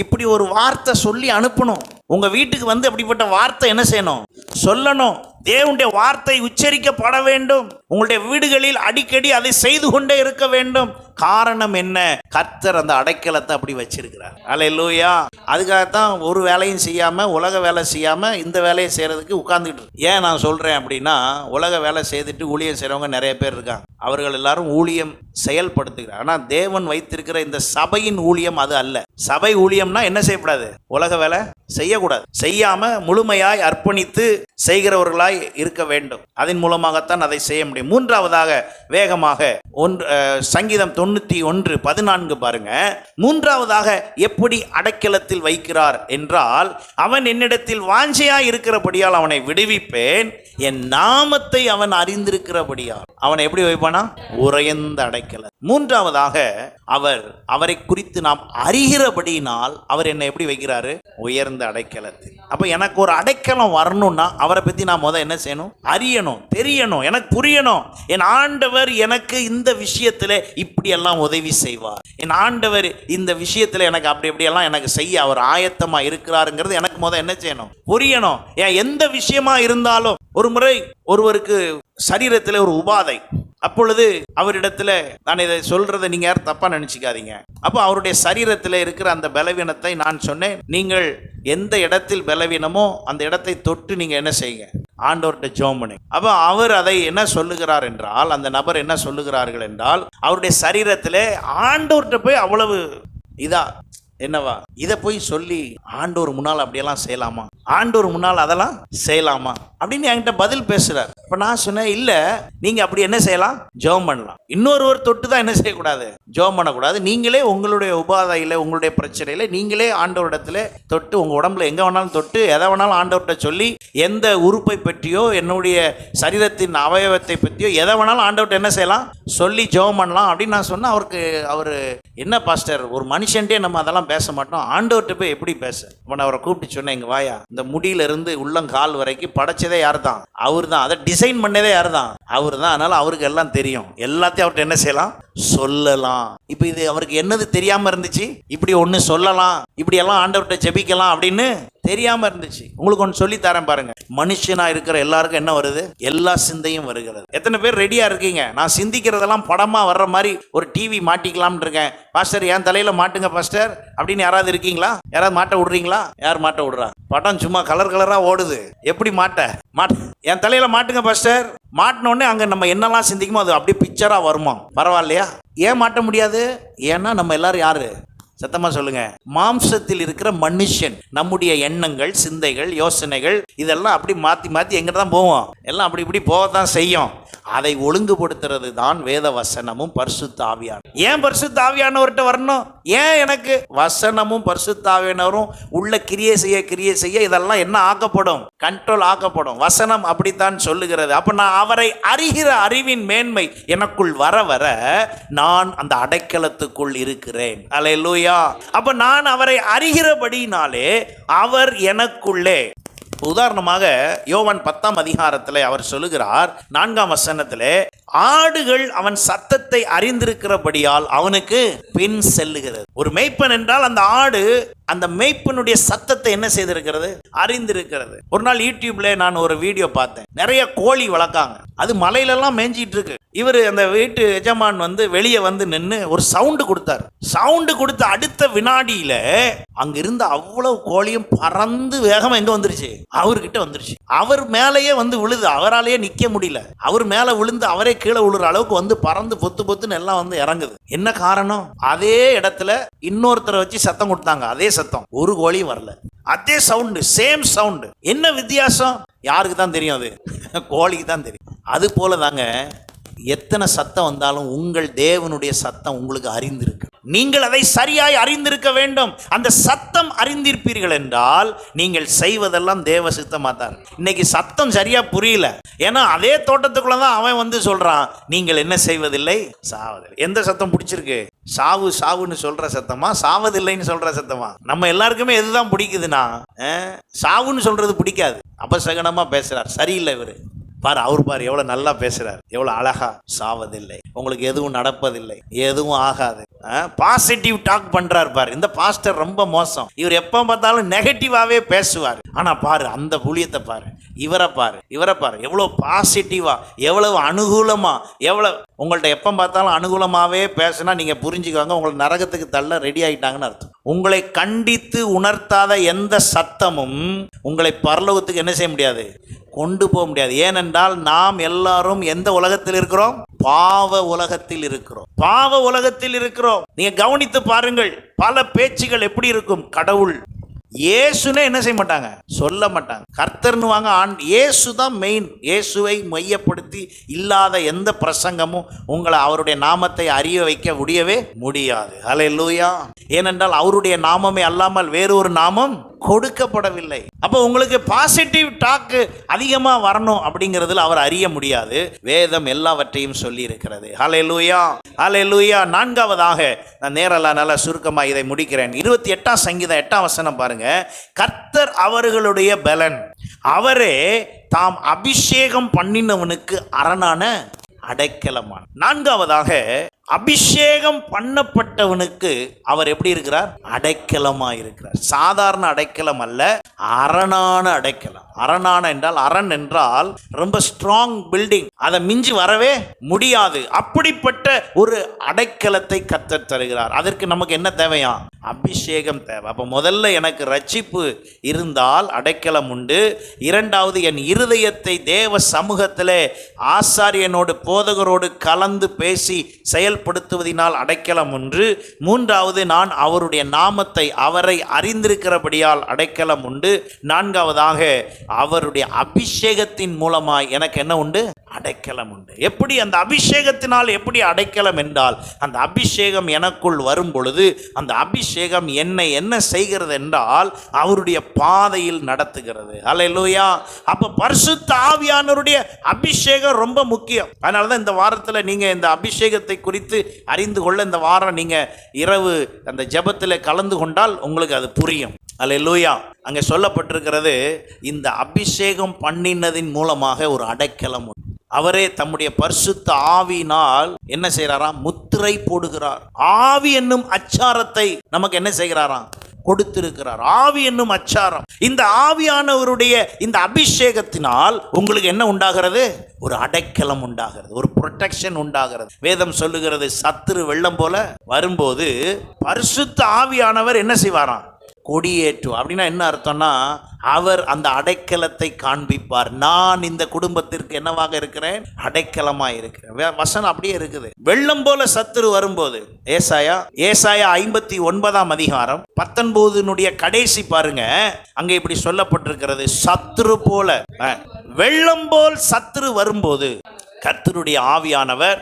இப்படி ஒரு வார்த்தை சொல்லி அனுப்பணும். உங்க வீட்டுக்கு வந்து அப்படிப்பட்ட வார்த்தை என்ன செய்யணும்? சொல்லணும். தேவனுடைய வார்த்தை உச்சரிக்கப்பட வேண்டும். உங்களுடைய வீடுகளில் அடிக்கடி அதை செய்து கொண்டே இருக்க வேண்டும். காரணம் என்ன? கர்த்தர் அந்த அடைக்கலத்தை அப்படி வச்சிருக்கிறார். அல்லேலூயா. அதுக்காகத்தான் ஒரு வேலையும் செய்யாம, உலக வேலை செய்யாம இந்த வேலையை செய்யறதுக்கு உட்கார்ந்துட்டு. ஏன் நான் சொல்றேன் அப்படின்னா, உலக வேலை செய்துட்டு ஊழியம் செய்றவங்க நிறைய பேர் இருக்காங்க. அவர்கள் எல்லாரும் ஊழியம் செயல்படுத்துகிறார். ஆனால் தேவன் வைத்திருக்கிற இந்த சபையின் ஊழியம் அது அல்ல. சபை ஊழியம்னா என்ன செய்யக்கூடாது? உலக வேலை செய்யக்கூடாது. செய்யாம முழுமையாய் அர்ப்பணித்து செய்கிறவர்களாய் இருக்க வேண்டும். அதன் மூலமாகத்தான் அதை செய்ய முடியும். மூன்றாவதாக வேகமாக சங்கீதம் 91:14 பாருங்க. மூன்றாவதாக எப்படி அடைக்கலத்தில் வைக்கிறார் என்றால், அவன் என்னிடத்தில் வாஞ்சையாய் இருக்கிறபடியால் அவனை விடுவிப்பேன், என் நாமத்தை அவன் அறிந்திருக்கிறபடியால். அவனை எப்படி வைப்பானா? உறைந்த அடைக்கலம். மூன்றாவதாக அவரை குறித்து நாம் அறிகிறபடியினால் அவர் என்னை எப்படி வைக்கிறாரு? உயர்ந்த அடைக்கலத்தில். அப்ப எனக்கு ஒரு அடைக்கலம் வரணும்னா அவரை பத்தி நான் என்ன செய்யணும்? அறியணும், தெரியணும், எனக்கு புரியணும். என் ஆண்டவர் எனக்கு இந்த விஷயத்துல இப்படி எல்லாம் உதவி செய்வார். என் ஆண்டவர் இந்த விஷயத்துல எனக்கு அப்படி இப்படி எல்லாம் எனக்கு செய்ய அவர் ஆயத்தமா இருக்கிறாருங்கிறது எனக்கு என்ன செய்யணும்? புரியணும். ஏன் எந்த விஷயமா இருந்தாலும், ஒரு முறை ஒருவருக்கு சரீரத்தில் ஒரு உபாதை. அப்பொழுது அவரிடத்துல, நான் இதை சொல்றதை நீங்க யாரும் தப்பா நினைச்சுக்காதீங்க. அப்போ அவருடைய சரீரத்தில் இருக்கிற அந்த பலவீனத்தை நான் சொன்னேன், நீங்கள் எந்த இடத்தில் பலவீனமோ அந்த இடத்தை தொட்டு நீங்க என்ன செய்யுங்க? ஆண்டவர்கிட்ட ஜெபம் பண்ணி. அப்போ அவர் அதை என்ன சொல்லுகிறார் என்றால், அந்த நபர் என்ன சொல்லுகிறார்கள் என்றால், அவருடைய சரீரத்தில் ஆண்டவர்கிட்ட போய் அவ்வளவு இதா என்னவா இதை போய் சொல்லி ஆண்டவர் முன்னால் அப்படியெல்லாம் செய்யலாமா? ஆண்டவர் முன்னால் அதெல்லாம் செய்யலாமா அப்படின்னு என்கிட்ட பதில் பேசுறார். இப்ப நான் சொன்னேன், இல்ல, நீங்க அப்படி என்ன செய்யலாம்? ஜெபம் பண்ணலாம். இன்னொருவர் தொட்டு தான் என்ன செய்யக்கூடாது? ஜெபம் பண்ணக்கூடாது. நீங்களே உங்களுடைய உபாதையில, உங்களுடைய பிரச்சனையில நீங்களே ஆண்டவரிடத்துல தொட்டு, உங்க உடம்புல எங்க வேணாலும் தொட்டு, எதை வேணாலும் ஆண்டவர்கிட்ட சொல்லி, எந்த உறுப்பை பற்றியோ, என்னுடைய சரீரத்தின் அவயவத்தை பற்றியோ எதை வேணாலும் ஆண்டவர்கிட்ட என்ன செய்யலாம்? சொல்லி ஜெபம் பண்ணலாம் அப்படின்னு நான் சொன்னேன். அவரு என்ன பாஸ்டர், ஒரு மனுஷன்ட்டே நம்ம அதெல்லாம் பேச மாட்டோம், ஆண்டவர்கிட்ட போய் எப்படி பேச? அவனை அவரை கூப்பிட்டு சொன்னேன், எங்க வாயா, இந்த முடியில இருந்து உள்ளங்கால் வரைக்கும் படைச்சதே யார் தான்? அவர் தான். அதை டிசைன் பண்ணதே யார் தான்? அவர் தான். அதனால அவருக்கு எல்லாம் தெரியும், எல்லாத்தையும் அவர்கிட்ட என்ன செய்யலாம், சொல்லலாம். இப்போ இது அவருக்கு என்னது தெரியாம இருந்துச்சு, இப்படி ஒன்று சொல்லலாம், இப்படி எல்லாம் ஆண்டவர்கிட்ட ஜெபிக்கலாம் அப்படின்னு தெரியாம இருந்துச்சு. உங்களுக்கு ஒன்று சொல்லி தரேன் பாருங்க. மனுஷனா இருக்கிற எல்லாருக்கும் என்ன வருது, எல்லா சிந்தையும் வருகிறது. எத்தனை பேர் ரெடியா இருக்கீங்க, நான் சிந்திக்கிறதெல்லாம் படமா வர்ற மாதிரி ஒரு டிவி மாட்டிக்கலாம்னு இருக்கேன். பாஸ்டர் என் தலையில மாட்டுங்க பாஸ்டர் அப்படின்னு யாராவது இருக்கீங்களா? யாராவது மாட்ட விடுறீங்களா? யார் மாட்ட விடுறா? படம் சும்மா கலர் கலரா ஓடுது, எப்படி மாட்ட என் தலையில மாட்டுங்க பாஸ்டர். மாட்டின உடனே அங்க நம்ம என்னெல்லாம் சிந்திக்குமோ அது அப்படியே பிக்சரா வருமா? பரவாயில்லையா? ஏன் மாட்ட முடியாது? ஏன்னா நம்ம எல்லாரும் யாரு? சத்தமா சொல்லுங்க. மாம்சத்தில் இருக்கிற மனுஷன். நம்முடைய எண்ணங்கள், சிந்தைகள், யோசனைகள் இதெல்லாம் அப்படி மாற்றி மாற்றி எங்கே தான் போவோம், எல்லாம் அப்படி இப்படி போகத்தான் செய்யும். அதை ஒழுங்குபடுத்துறது தான் வேத வசனமும் பரிசுத்த ஆவியானவர். ஏன் பரிசுத்த ஆவியானவர்கிட்ட வரணும்? ஏன் எனக்கு வசனமும் பரிசுத்த ஆவியானவரும் உள்ள கிரியை செய்ய இதெல்லாம் என்ன ஆக்கப்படும், கண்ட்ரோல் ஆக்கப்படும். வசனம் அப்படித்தான் சொல்லுகிறது. அப்ப நான் அவரை அறிகிற அறிவின் மேன்மை எனக்குள் வர வர நான் அந்த அடைக்கலத்துக்குள் இருக்கிறேன். அல்லேலூயா. அப்ப நான் அவரை அறிகிறபடினாலே அவர் எனக்குள்ளே. உதாரணமாக யோவான் 10ஆம் அதிகாரத்தில் அவர் சொல்லுகிறார் 4ஆம் வசனத்திலே, ஆடுகள் அவன் சத்தத்தை அறிந்திருக்கிறபடியால் அவனுக்கு பின் செல்லுகிறது. ஒரு மேய்ப்பன் என்றால் அந்த ஆடு அந்த மேய்ப்பனுடைய சத்தத்தை என்ன செய்திருக்கிறது, அறிந்திருக்கிறது. ஒரு நாள் யூடியூப்ல நான் ஒரு வீடியோ பார்த்தேன். நிறைய கோழி வளர்க்காங்க, அது மலையிலெல்லாம் மேய்ஞ்சிட்டு இருக்கு. இவர் அந்த வீட்டு எஜமான் வெளியே நின்று ஒரு சவுண்டு கொடுத்தார். சவுண்டு கொடுத்த அடுத்த வினாடியில அங்க இருந்த அவ்வளவு கோழியும் பறந்து வேகமா எங்க வந்துருச்சு, அவர்கிட்ட வந்துருச்சு. அவர் மேலேயே விழுது, அவராலேயே நிக்க முடியல. அவர் மேல விழுந்து அவரே கீழே விழுற அளவுக்கு பறந்து பொத்து பொத்துன்னு எல்லாம் இறங்குது. என்ன காரணம்? அதே இடத்துல இன்னொருத்தரை வச்சு சத்தம் கொடுத்தாங்க, அதே சத்தம், ஒரு கோழியும் வரல. அதே சவுண்டு, சேம் சவுண்டு. என்ன வித்தியாசம்? யாருக்கு தான் தெரியும்? அது கோழிக்கு தான் தெரியும். அது போல தாங்க எத்தனை சத்தம் வந்தாலும் உங்கள் தேவனுடைய சத்தம் உங்களுக்கு அறிந்திருக்கு. நீங்கள் அதை சரியாய் அறிந்திருக்க வேண்டும். அந்த சத்தம் அறிந்திருப்பீர்கள் என்றால் நீங்கள் செய்வதெல்லாம் தேவ சித்தமா தான். இன்னைக்கு சத்தம் சரியா புரியல. ஏன்னா அதே தோட்டத்துக்குள்ளதான் அவன் சொல்றான், நீங்கள் என்ன செய்வதில்லை, சாவதில்லை. எந்த சத்தம் பிடிச்சிருக்கு? சாவுன்னு சொல்ற சத்தமா, சாவதில்லைன்னு சொல்ற சத்தமா? நம்ம எல்லாருக்குமே எதுதான் பிடிக்குதுன்னா, சாவுன்னு சொல்றது பிடிக்காது. அபசகனமா பேசுறார், சரியில்லை இவரு பாரு, அவர் பாரு எவ்வளவு நல்லா பேசுறாரு, எவ்வளவு அழகா. சாவதில்லை, உங்களுக்கு எதுவும் நடப்பதில்லை, எதுவும் ஆகாது. பாசிட்டிவ் டாக் பண்றாரு பாரு. இந்த பாஸ்டர் ரொம்ப மோசம், இவர் எப்ப பார்த்தாலும் நெகட்டிவாவே பேசுவார். ஆனா பாரு அந்த ஊழியத்தை பாரு, இவரை பாரு எவ்வளவு பாசிட்டிவா, எவ்வளவு அனுகூலமா, எவ்வளவு. உங்கள்ட்ட எப்ப பார்த்தாலும் அனுகூலமாவே பேசினா நீங்க புரிஞ்சுக்கோங்க, உங்களை நரகத்துக்கு தள்ள ரெடி ஆயிட்டாங்கன்னு அர்த்தம். உங்களை கண்டித்து உணர்த்தாத எந்த சத்தமும் உங்களை பரலோகத்துக்கு என்ன செய்ய முடியாது, கொண்டு போக முடியாது. ஏனென்றால் நாம் எல்லாரும் எந்த உலகத்தில் இருக்கிறோம்? பாவ உலகத்தில் இருக்கிறோம். பாவ உலகத்தில் இருக்கிறோம். நீங்க கவனித்து பாருங்கள், பல பேச்சுகள் எப்படி இருக்கும். கடவுள் இயேசுனே என்ன செய்ய மாட்டாங்க, சொல்ல மாட்டாங்க. கர்த்தர்னு வாங்க, இயேசு தான் மெயின். இயேசுவை மையப்படுத்தி இல்லாத எந்த பிரசங்கமும் உங்களை அவருடைய நாமத்தை அறிய வைக்க முடியாது. ஹல்லேலூயா. ஏனென்றால் அவருடைய நாமமே அல்லாமல் வேறொரு நாமம் கொடுக்கப்படவில்லை. அப்போ உங்களுக்கு பாசிட்டிவ் டாக் அதிகமா வரணும் அப்படிங்கிறதுல அவர் அறிய முடியாது. வேதம் எல்லாவற்றையும் சொல்லி இருக்கிறது. ஹல்லேலூயா, ஹல்லேலூயா. 4ஆவதாக நான் நேரல சுருக்கமா இதை முடிக்கிறேன். 28ஆம் சங்கீதம் 8ஆம் வசனம் பாருங்க. கர்த்தர் அவர்களுடைய பலன், அவரே தாம் அபிஷேகம் பண்ணினவனுக்கு அரணான அடைக்கலமான. 4ஆவதாக அபிஷேகம் பண்ணப்பட்டவனுக்கு அவர் எப்படி இருக்கிறார்? அடைக்கலமா இருக்கிறார். சாதாரண அடைக்கலம் அல்ல, அரணான அடைக்கலம். அரணான என்றால், அரண் என்றால் ரொம்ப ஸ்ட்ராங் பில்டிங், அதை மிஞ்சி வரவே முடியாது. அப்படிப்பட்ட ஒரு அடைக்கலத்தை கர்த்தர் தருகிறார். அதற்கு நமக்கு என்ன தேவையா? அபிஷேகம் தேவை. அப்ப முதல்ல எனக்கு ரட்சிப்பு இருந்தால் அடைக்கலம் உண்டு. 2வது, என் இருதயத்தை தேவ சமூகத்திலே ஆசாரியனோடு போதகரோடு கலந்து பேசி செயல்படுத்துவதினால் அடைக்கலம் உண்டு. 3வது, நான் அவருடைய நாமத்தை, அவரை அறிந்திருக்கிறபடியால் அடைக்கலம் உண்டு. 4ஆவதாக, அவருடைய அபிஷேகத்தின் மூலமாய் எனக்கு என்ன உண்டு? அடைக்கலம் உண்டு. எப்படி அந்த அபிஷேகத்தினால் எப்படி அடைக்கலம் என்றால், அந்த அபிஷேகம் எனக்குள் வரும் பொழுது அந்த அபிஷேகம் என்னை என்ன செய்கிறது என்றால் அவருடைய பாதையில் நடத்துகிறது. ஹல்லேலூயா. அப்ப பரிசுத்த ஆவியானவருடைய அபிஷேகம் ரொம்ப முக்கியம். அதனாலதான் இந்த வாரத்தில் நீங்க இந்த அபிஷேகத்தை குறித்து அறிந்து கொள்ள இந்த வாரம் நீங்க இரவு அந்த ஜெபத்தில் கலந்து கொண்டால் உங்களுக்கு அது புரியும். அல்லேலூயா. அங்கே சொல்லப்பட்டிருக்கிறது, இந்த அபிஷேகம் பண்ணினதின் மூலமாக ஒரு அடைக்கலம். அவரே தம்முடைய பரிசுத்த ஆவியினால் என்ன செய்யறாராம்? முத்திரை போடுகிறார். ஆவி என்னும் அச்சாரத்தை நமக்கு என்ன செய்கிறாராம்? கொடுத்திருக்கிறார். ஆவி என்னும் அச்சாரம். இந்த ஆவியானவருடைய இந்த அபிஷேகத்தினால் உங்களுக்கு என்ன உண்டாகிறது? ஒரு அடைக்கலம் உண்டாகிறது, ஒரு புரொடெக்ஷன் உண்டாகிறது. வேதம் சொல்லுகிறது, சத்துரு வெள்ளம் போல வரும்போது பரிசுத்த ஆவியானவர் என்ன செய்வாராம்? கொடியேற்று. அப்படின்னா என்ன அர்த்தம்னா, அவர் அந்த அடைக்கலத்தை காண்பிப்பார். நான் இந்த குடும்பத்திற்கு என்னவாக இருக்கிறேன்? அடைக்கலமாக இருக்கிறேன். வசனம் அப்படியே இருக்குது. வெள்ளம் போல சத்துரு வரும்போது, ஏசாயா 59 அதிகாரம் 19 கடைசி பாருங்க, அங்க இப்படி சொல்லப்பட்டிருக்கிறது, சத்துரு போல வெள்ளம் போல் சத்துரு வரும்போது கர்த்தருடைய ஆவியானவர்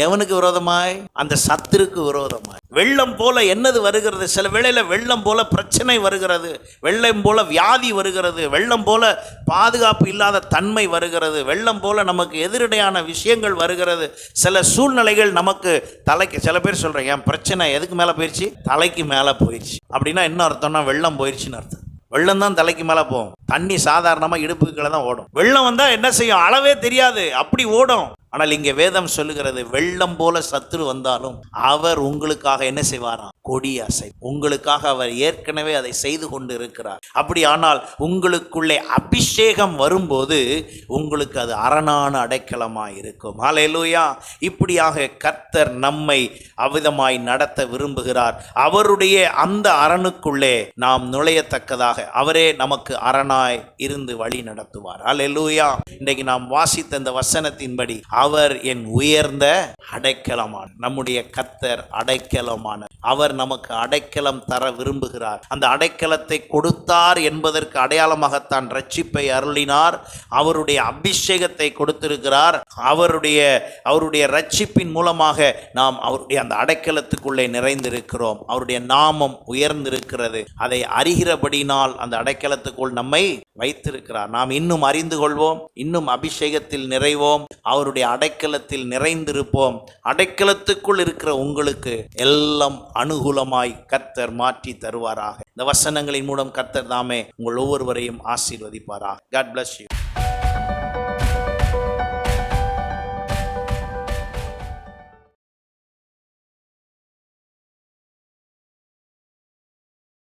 எவனுக்கு விரோதமாய்? அந்த சத்துருக்கு விரோதமாய். வெள்ளம் போல என்னது வருகிறது? சில வேளையில வெள்ளம் போல பிரச்சனை வருகிறது, வெள்ளம் போல வியாதி வருகிறது, வெள்ளம் போல பாதுகாப்பு இல்லாத தன்மை வருகிறது, வெள்ளம் போல நமக்கு எதிரடையான விஷயங்கள் வருகிறது. சில சூழ்நிலைகள் நமக்கு தலைக்கு, சில பேர் சொல்றேன், என் பிரச்சனை எதுக்கு மேல போயிடுச்சு? தலைக்கு மேல போயிடுச்சு. அப்படின்னா என்ன அர்த்தம்னா, வெள்ளம் போயிடுச்சுன்னு அர்த்தம். வெள்ளம் தான் தலைக்கு மேலே போகும், தண்ணி சாதாரணமாக இடுப்புகளை தான் ஓடும். வெள்ளம் வந்தால் என்ன செய்யும்? அளவே தெரியாது, அப்படி ஓடும். ஆனால் இங்கே வேதம் சொல்லுகிறது, வெள்ளம் போல சத்துரு வந்தாலும் அவர் உங்களுக்காக என்ன செய்வாராம்? கொடி அசை. உங்களுக்காக அவர் ஏற்கனவே அதை செய்து கொண்டு இருக்கிறார். அப்படி ஆனால் உங்களுக்குள்ளே அபிஷேகம் வரும்போது உங்களுக்கு அது அரணான அடைக்கலமாய் இருக்கும். ஹல்லேலூயா. இப்படியாக கர்த்தர் நம்மை அவ்விதமாய் நடத்த விரும்புகிறார். அவருடைய அந்த அரணுக்குள்ளே நாம் நுழையத்தக்கதாக அவரே நமக்கு அரணாய் இருந்து வழி நடத்துவார். ஹல்லேலூயா. இன்றைக்கு நாம் வாசித்த இந்த வசனத்தின்படி அவர் என் உயர்ந்த அடைக்கலமான, நம்முடைய கர்த்தர் அடைக்கலமான, அவர் நமக்கு அடைக்கலம் தர விரும்புகிறார். அந்த அடைக்கலத்தை கொடுத்தார் என்பதற்கு அடையாளமாகத்தான் ரட்சிப்பை அருளினார். அவருடைய அபிஷேகத்தை கொடுத்திருக்கிறார். அவருடைய ரட்சிப்பின் மூலமாக நாம் அவருடைய அந்த அடைக்கலத்துக்குள்ளே நிறைந்திருக்கிறோம். அவருடைய நாமம் உயர்ந்திருக்கிறது. அதை அறிகிறபடினால் அந்த அடைக்கலத்துக்குள் நம்மை வைத்திருக்கிறார். நாம் இன்னும் அறிந்து கொள்வோம், இன்னும் அபிஷேகத்தில் நிறைவோம், அவருடைய அடைக்கலத்தில் நிறைந்திருப்போம். அடைக்கலத்துக்குள் இருக்கிற உங்களுக்கு எல்லாம் அனுகூலமாய் கர்த்தர் மாற்றி தருவாராக. இந்த வசனங்களின் மூலம் கர்த்தர் தாமே உங்கள் ஒவ்வொருவரையும் ஆசீர்வதிப்பாராக. God bless you.